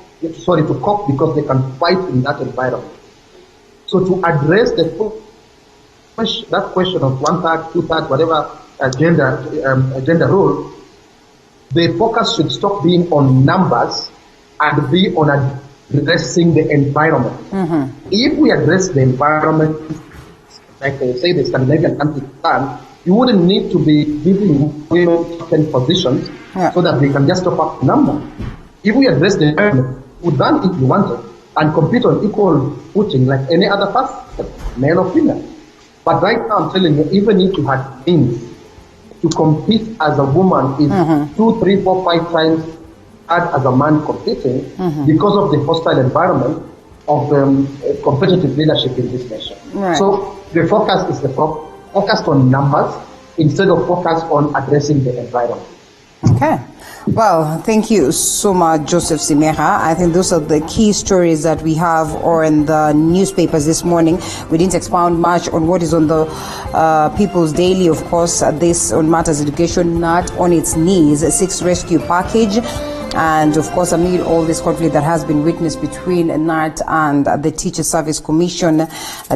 because they can fight in that environment. So to address that question of 1/3, 2/3, whatever gender role, the focus should stop being on numbers and be on addressing the environment. If we address the environment, like they say the Scandinavian countries plan, you wouldn't need to be giving women 10 positions so that they can just top up the number. If we address the environment, we would run if you wanted and compete on equal footing like any other person, male or female. But right now I'm telling you, even if you had means to compete as a woman is 2, 3, 4, 5 times hard as a man competing because of the hostile environment of competitive leadership in this nation. Right. So the focus is focused on numbers instead of focused on addressing the environment. Okay. Well, thank you so much, Joseph Simeha. I think those are the key stories that we have on the newspapers this morning. We didn't expound much on what is on the People's Daily. Of course, this on Matters Education, not on its knees, a 6 rescue package. And of course, amid all this conflict that has been witnessed between NAT and the Teacher Service Commission,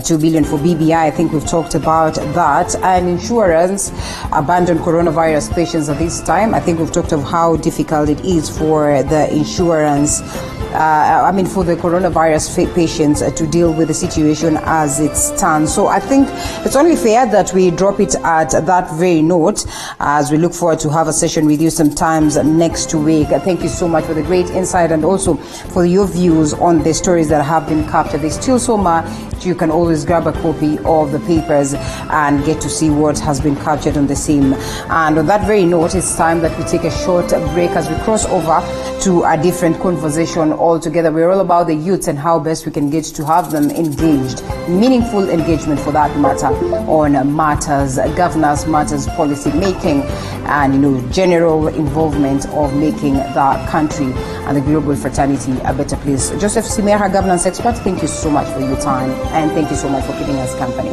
2 billion for BBI, I think we've talked about that. And insurance, abandoned coronavirus patients at this time. I think we've talked of how difficult it is for the insurance, for the coronavirus patients to deal with the situation as it stands. So I think it's only fair that we drop it at that very note as we look forward to have a session with you sometimes next week. Thank you so much for the great insight and also for your views on the stories that have been captured. There's still so much. You can always grab a copy of the papers and get to see what has been captured on the same. And on that very note, it's time that we take a short break as we cross over to a different conversation altogether. We're all about the youth and how best we can get to have them engaged, meaningful engagement for that matter, on matters, governance matters, policy making, and general involvement of making the country and the global fraternity a better place. Joseph Simeha, governance expert, thank you so much for your time and thank you so much for keeping us company.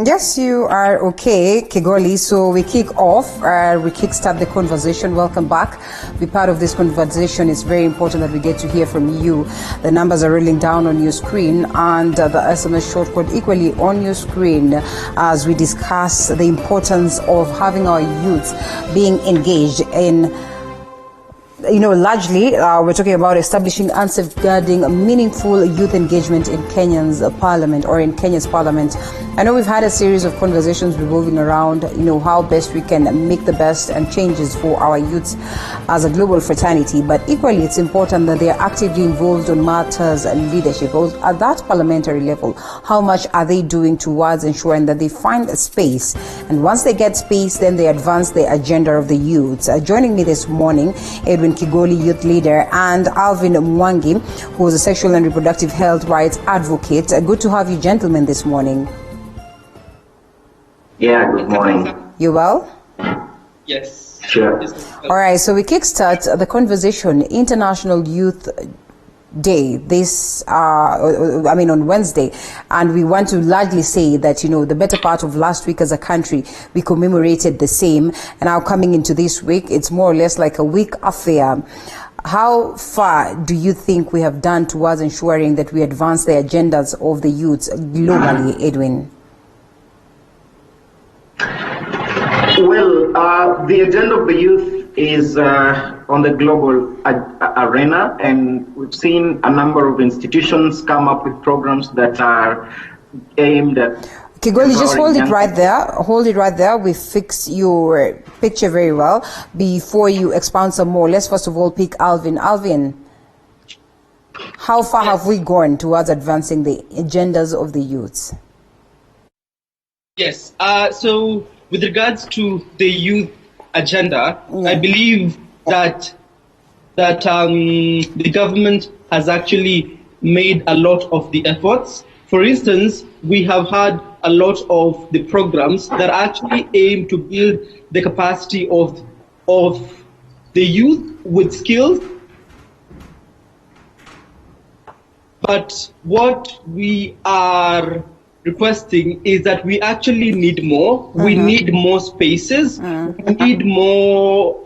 Yes, you are okay, Kigoli. So we kick off, we kickstart the conversation. Welcome back. Be part of this conversation. It's very important that we get to hear from you. The numbers are rolling down on your screen and the SMS short code equally on your screen as we discuss the importance of having our youth being engaged in, largely we're talking about establishing and safeguarding meaningful youth engagement in Kenya's parliament or in Kenya's parliament. I know we've had a series of conversations revolving around, how best we can make the best and changes for our youths as a global fraternity. But equally, it's important that they are actively involved on matters and leadership. At that parliamentary level, how much are they doing towards ensuring that they find a space? And once they get space, then they advance the agenda of the youths. Joining me this morning, Edwin Kigoli, youth leader, and Alvin Mwangi, who is a sexual and reproductive health rights advocate. Good to have you gentlemen this morning. Yeah, good morning. You well? Yes. Sure. All right, so we kickstart the conversation. International Youth Day, on Wednesday, and we want to largely say that, the better part of last week as a country, we commemorated the same, and now coming into this week, it's more or less like a week affair. How far do you think we have done towards ensuring that we advance the agendas of the youths globally, Edwin? Well, the agenda of the youth is on the global arena, and we've seen a number of institutions come up with programs that are aimed at... Kigoli, just hold it right there. Hold it right there. We fix your picture very well. Before you expound some more, let's first of all pick Alvin. Alvin, how far have we gone towards advancing the agendas of the youths? Yes. So with regards to the youth agenda, I believe that the government has actually made a lot of the efforts. For instance, we have had a lot of the programs that actually aim to build the capacity of the youth with skills. But what we are requesting is that we actually need more. We need more spaces. We need more.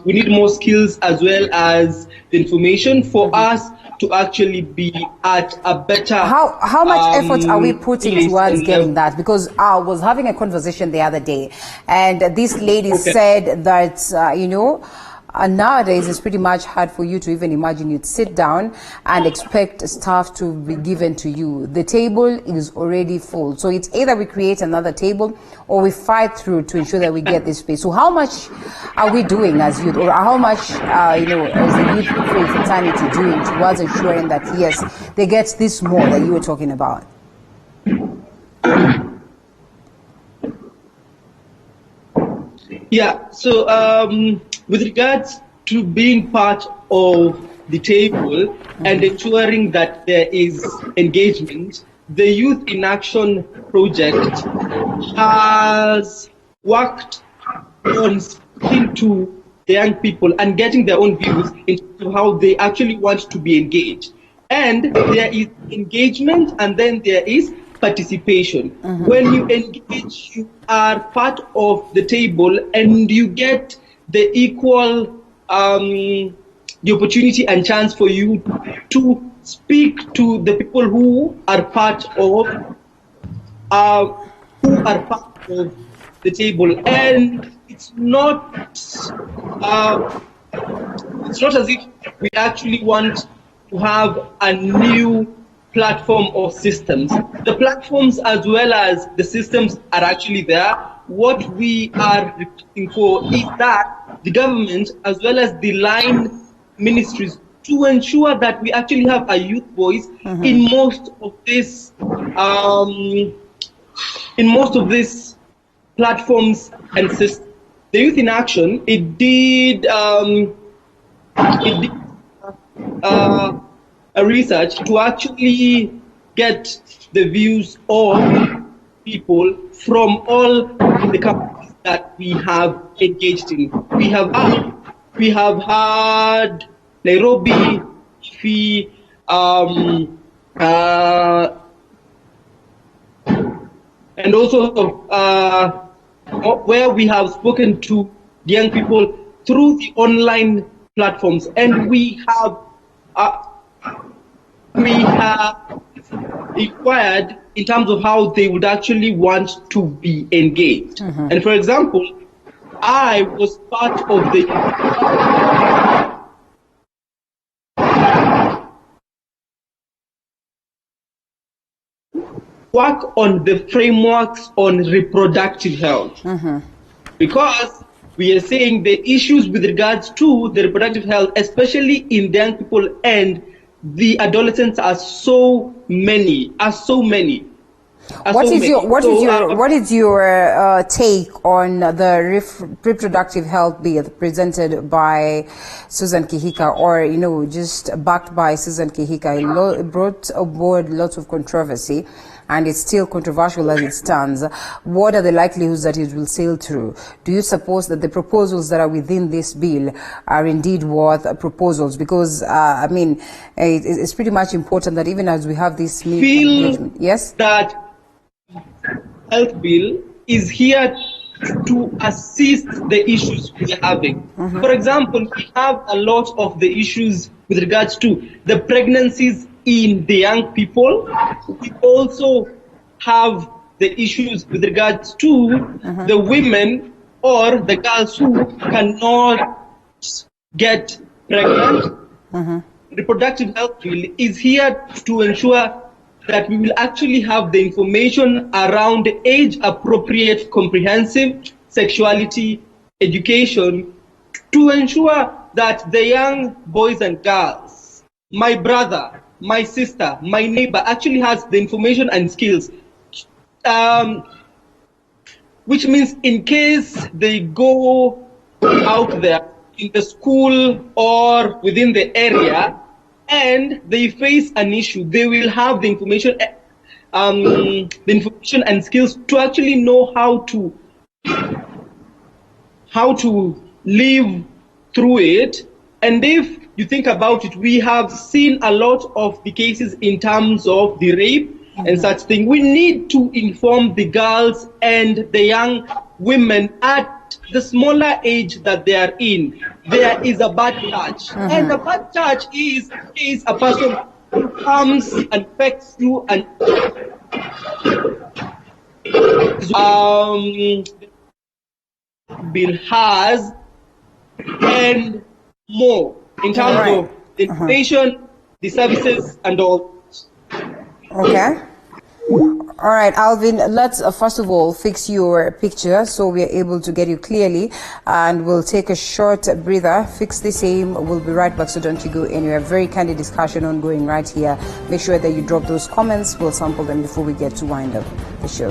We need more skills as well as the information for us to actually be at a better. How much effort are we putting towards getting that? Because I was having a conversation the other day, and this lady said that and nowadays, it's pretty much hard for you to even imagine you'd sit down and expect stuff to be given to you. The table is already full. So it's either we create another table or we fight through to ensure that we get this space. So how much are we doing as youth, or how much, is the youth fraternity doing towards ensuring that, yes, they get this more that you were talking about? Yeah, so with regards to being part of the table and ensuring that there is engagement, the Youth in Action project has worked on speaking to the young people and getting their own views into how they actually want to be engaged. And there is engagement, and then there is participation. When you engage, you are part of the table and you get the equal the opportunity and chance for you to speak to the people who are part of the table. And it's not as if we actually want to have a new platform of systems. The platforms as well as the systems are actually there. What we are requesting for is that the government as well as the line ministries to ensure that we actually have a youth voice in most of this platforms and systems. The Youth in Action, it did a research to actually get the views of people from all the countries that we have engaged in. We have had Nairobi, and also where we have spoken to young people through the online platforms, and we have inquired in terms of how they would actually want to be engaged. And for example, I was part of the work on the frameworks on reproductive health, because we are saying the issues with regards to the reproductive health, especially in the young people and the adolescents, are so many. What is your take on the reproductive health bill presented by Susan Kihika, or just backed by Susan Kihika? It brought aboard lots of controversy, and it's still controversial as it stands. What are the likelihoods that it will sail through? Do you suppose that the proposals that are within this bill are indeed worth proposals? Because it's pretty much important that even as we have this engagement, yes, that health bill is here to assist the issues we are having. For example, we have a lot of the issues with regards to the pregnancies in the young people. We also have the issues with regards to the women or the girls who cannot get pregnant. Reproductive health bill is here to ensure that we will actually have the information around age-appropriate comprehensive sexuality education to ensure that the young boys and girls, my brother, my sister, my neighbor, actually has the information and skills, which means in case they go out there in the school or within the area and they face an issue, they will have the information and skills to actually know how to live through it. And if you think about it, we have seen a lot of the cases in terms of the rape and such thing. We need to inform the girls and the young women at the smaller age that they are in. There is a bad touch, and the bad touch is a person who comes and pecks you and bill has and more in terms of the information, the services, and all. Okay. All right, Alvin, let's first of all fix your picture so we are able to get you clearly, and we'll take a short breather, fix the same. We'll be right back, so don't you go anywhere. Very candid discussion ongoing right here. Make sure that you drop those comments. We'll sample them before we get to wind up the show.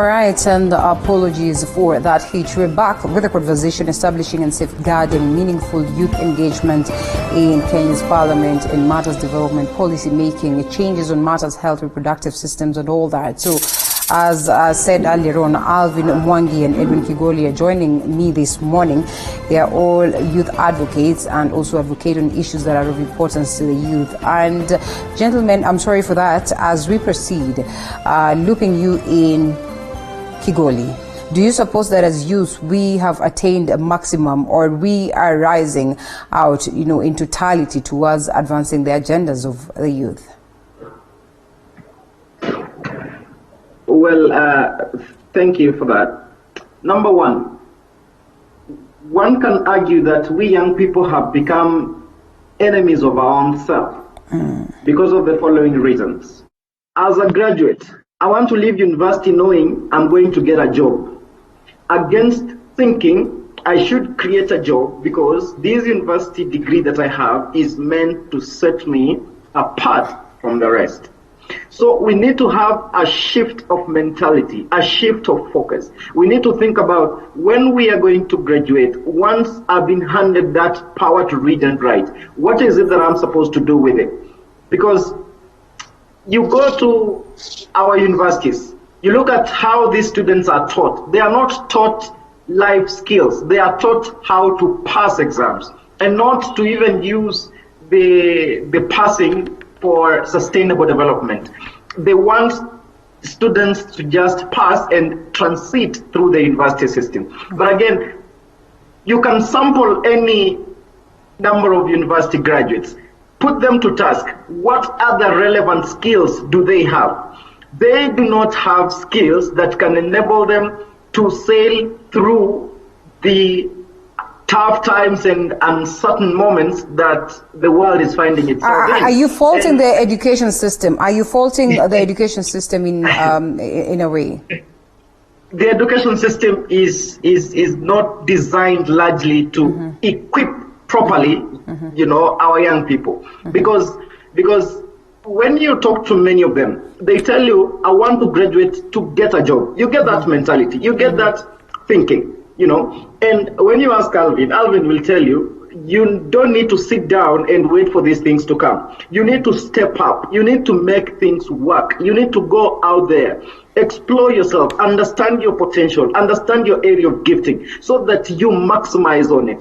All right, and apologies for that hitch. We're back with a conversation establishing and safeguarding meaningful youth engagement in Kenya's parliament in matters development, policy making, changes on matters health, reproductive systems, and all that. So, as said earlier on, Alvin Mwangi and Edwin Kigoli are joining me this morning. They are all youth advocates and also advocate on issues that are of importance to the youth. And gentlemen, I'm sorry for that. As we proceed, looping you in, Kigoli, do you suppose that as youth we have attained a maximum, or we are rising out, in totality towards advancing the agendas of the youth? Well, thank you for that. Number one can argue that we young people have become enemies of our own self because of the following reasons. As a graduate, I want to leave university knowing I'm going to get a job, against thinking I should create a job because this university degree that I have is meant to set me apart from the rest. So we need to have a shift of mentality, a shift of focus. We need to think about when we are going to graduate, once I've been handed that power to read and write, what is it that I'm supposed to do with it? Because you go to our universities, you look at how these students are taught. They are not taught life skills. They are taught how to pass exams and not to even use the passing for sustainable development. They want students to just pass and transit through the university system. But again, you can sample any number of university graduates, put them to task. What other relevant skills do they have? They do not have skills that can enable them to sail through the tough times and uncertain moments that the world is finding itself in. Are you faulting the education system? Are you faulting the education system in a way? The education system is not designed largely to equip properly, our young people. Because when you talk to many of them, they tell you, I want to graduate to get a job. You get that mentality. You get that thinking. And when you ask Alvin will tell you, you don't need to sit down and wait for these things to come. You need to step up. You need to make things work. You need to go out there, explore yourself, understand your potential, understand your area of gifting so that you maximize on it.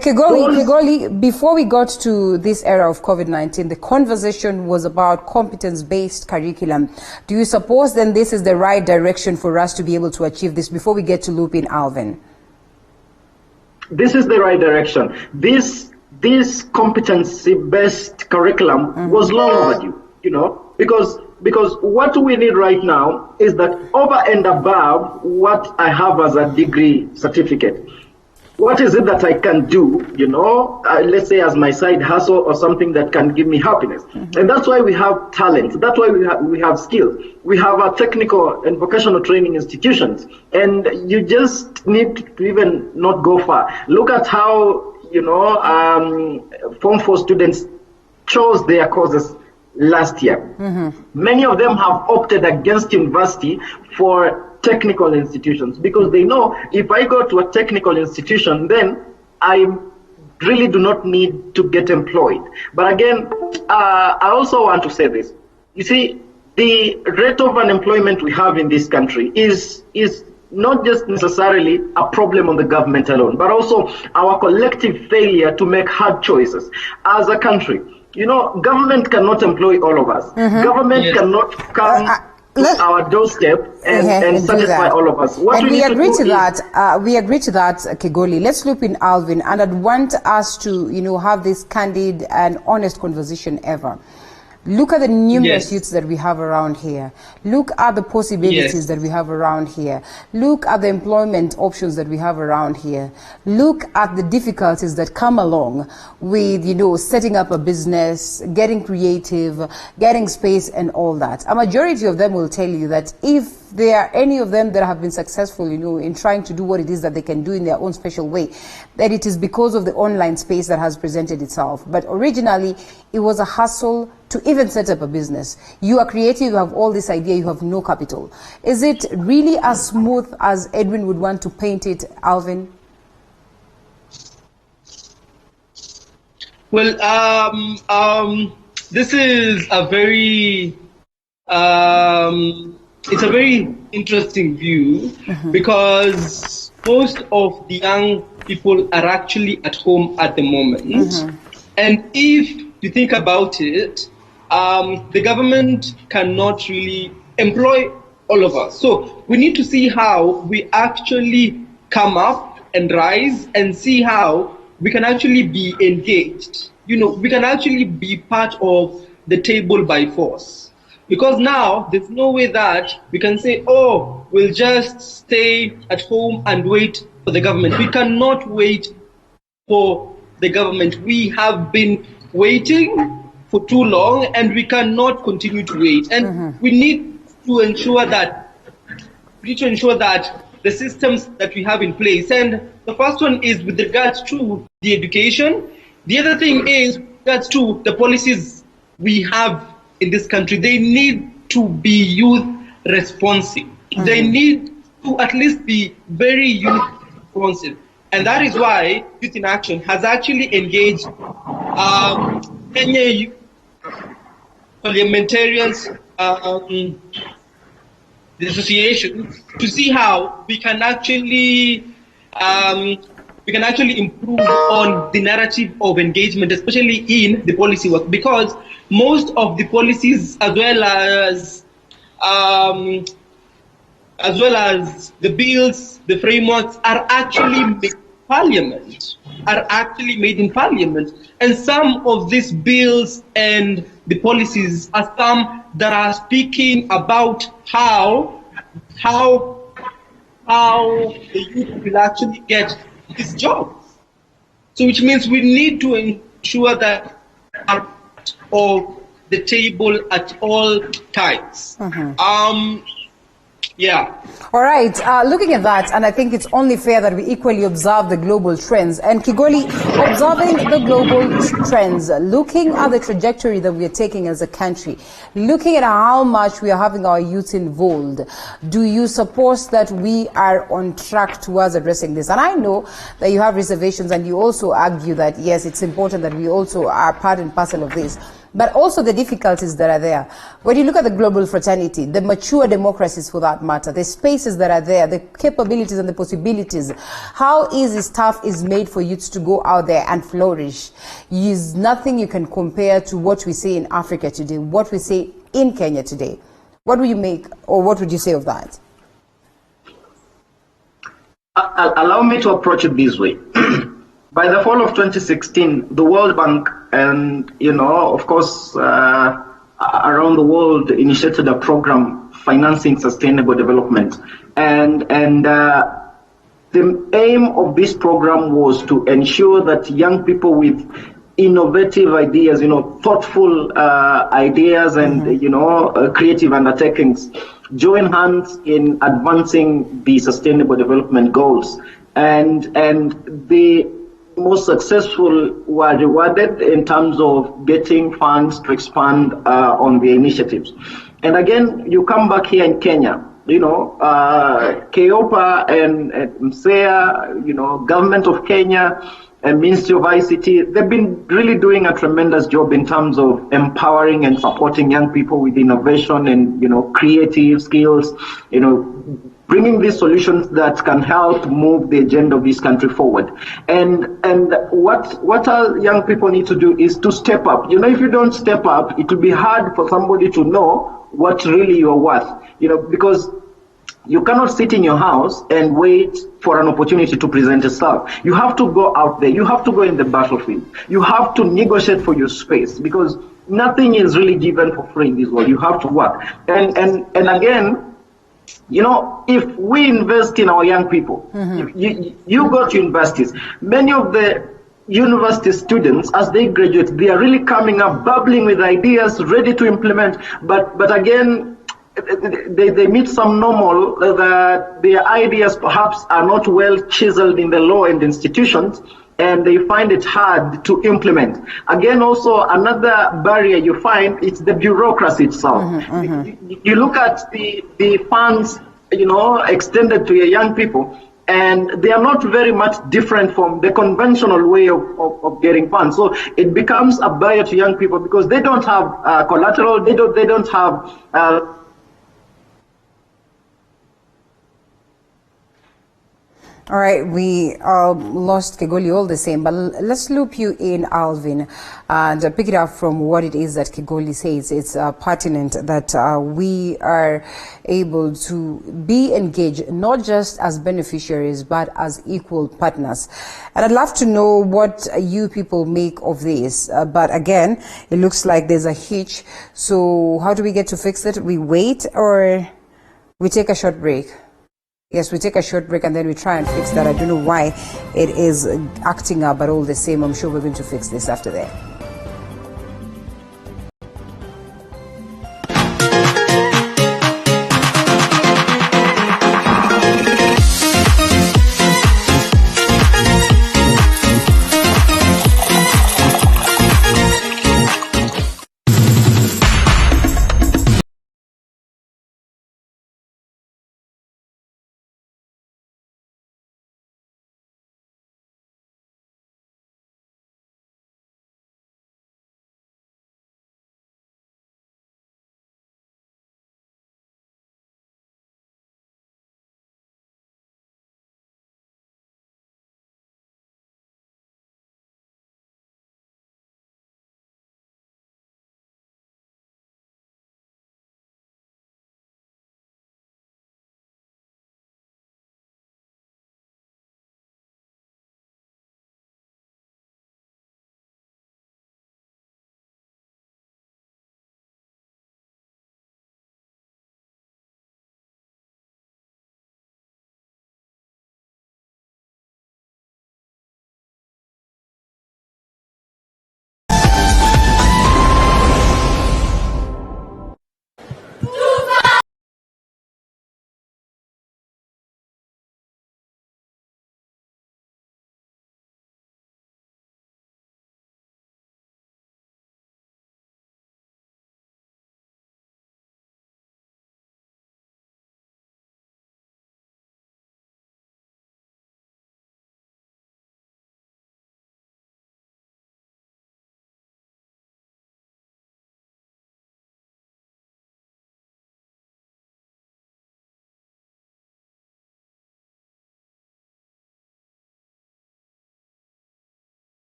Kigoli, before we got to this era of COVID-19, the conversation was about competence-based curriculum. Do you suppose then this is the right direction for us to be able to achieve this before we get to loop in Alvin? This is the right direction. This competency-based curriculum was long overdue, because what we need right now is that over and above what I have as a degree certificate, what is it that I can do, let's say as my side hustle or something that can give me happiness. And that's why we have talent. That's why we have skills. We have our technical and vocational training institutions. And you just need to even not go far. Look at how, Form 4 students chose their courses last year. Many of them have opted against university for technical institutions because they know if I go to a technical institution, then I really do not need to get employed. But again, I also want to say this. You see, the rate of unemployment we have in this country is not just necessarily a problem on the government alone, but also our collective failure to make hard choices as a country. Government cannot employ all of us. Government cannot come to our doorstep and satisfy all of us. We agree to that, Kigoli. Let's loop in Alvin, and I'd want us to, have this candid and honest conversation ever. Look at the numerous youths that we have around here. Look at the possibilities that we have around here. Look at the employment options that we have around here. Look at the difficulties that come along with, setting up a business, getting creative, getting space and all that. A majority of them will tell you that if there are any of them that have been successful, in trying to do what it is that they can do in their own special way, that it is because of the online space that has presented itself. But originally, it was a hustle to even set up a business. You are creative, you have all this idea, you have no capital. Is it really as smooth as Edwin would want to paint it, Alvin? Well, this is a very it's a very interesting view because most of the young people are actually at home at the moment. And if you think about it, the government cannot really employ all of us. So we need to see how we actually come up and rise and see how we can actually be engaged. We can actually be part of the table by force. Because now there's no way that we can say, oh, we'll just stay at home and wait for the government. We cannot wait for the government. We have been waiting for too long and we cannot continue to wait. And we need to ensure that the systems that we have in place. And the first one is with regards to the education. The other thing is with regards to the policies we have in this country. They need to be youth responsive. They need to at least be very youth responsive. And that is why Youth in Action has actually engaged Kenya parliamentarians, the association, to see how we can actually improve on the narrative of engagement, especially in the policy work, because most of the policies, as well as the bills, the frameworks, are actually made in Parliament. And some of these bills and the policies are some that are speaking about how the youth will actually get these jobs. So which means we need to ensure that are of the table at all times. Yeah. All right. Looking at that, and I think it's only fair that we equally observe the global trends. And Kigoli, observing the global trends, looking at the trajectory that we are taking as a country, looking at how much we are having our youth involved, do you support that we are on track towards addressing this? And I know that you have reservations and you also argue that, yes, it's important that we also are part and parcel of this. But also the difficulties that are there. When you look at the global fraternity, the mature democracies for that matter, the spaces that are there, the capabilities and the possibilities, how easy stuff is made for youths to go out there and flourish is nothing you can compare to what we see in Africa today, what we see in Kenya today. What would you make, or what would you say of that? Allow me to approach it this way. By the fall of 2016, the World Bank and, of course, around the world initiated a program financing sustainable development. And the aim of this program was to ensure that young people with innovative ideas, thoughtful ideas and, creative undertakings join hands in advancing the sustainable development goals. And the most successful were rewarded in terms of getting funds to expand on the initiatives. And again, you come back here in Kenya, KEOPA and MSEA, government of Kenya and Ministry of ICT, they've been really doing a tremendous job in terms of empowering and supporting young people with innovation and, creative skills, bringing these solutions that can help move the agenda of this country forward. And what our young people need to do is to step up. If you don't step up, it will be hard for somebody to know what really you're worth, because you cannot sit in your house and wait for an opportunity to present yourself. You have to go out there. You have to go in the battlefield. You have to negotiate for your space, because nothing is really given for free in this world. You have to work. And again, if we invest in our young people, you go to universities, many of the university students, as they graduate, they are really coming up, bubbling with ideas, ready to implement. But again, they meet some normal, that their ideas perhaps are not well chiseled in the law and institutions, and they find it hard to implement. Again, also another barrier you find is the bureaucracy itself. You look at the funds, extended to your young people, and they are not very much different from the conventional way of getting funds. So it becomes a barrier to young people because they don't have collateral, they don't have All right, we lost Kigoli all the same, but let's loop you in, Alvin, and pick it up from what it is that Kigoli says. It's pertinent that we are able to be engaged, not just as beneficiaries, but as equal partners. And I'd love to know what you people make of this. But again, it looks like there's a hitch. So how do we get to fix it? We wait or we take a short break? Yes, we take a short break and then we try and fix that. I don't know why it is acting up, but all the same, I'm sure we're going to fix this after that.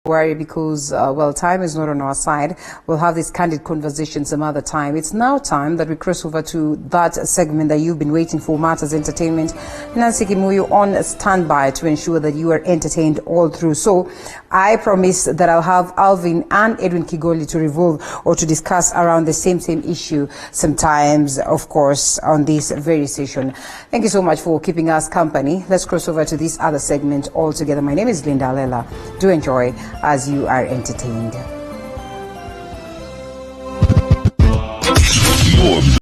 worry, because, well, time is not on our side. We'll have this candid conversation some other time. It's now time that we cross over to that segment that you've been waiting for, Matters Entertainment. Nancy Kimuyu on standby to ensure that you are entertained all through. So I promise that I'll have Alvin and Edwin Kigoli to revolve or to discuss around the same issue sometimes, of course, on this very session. Thank you so much for keeping us company. Let's cross over to this other segment altogether. My name is Linda Lela. Do enjoy as you are entertained. Your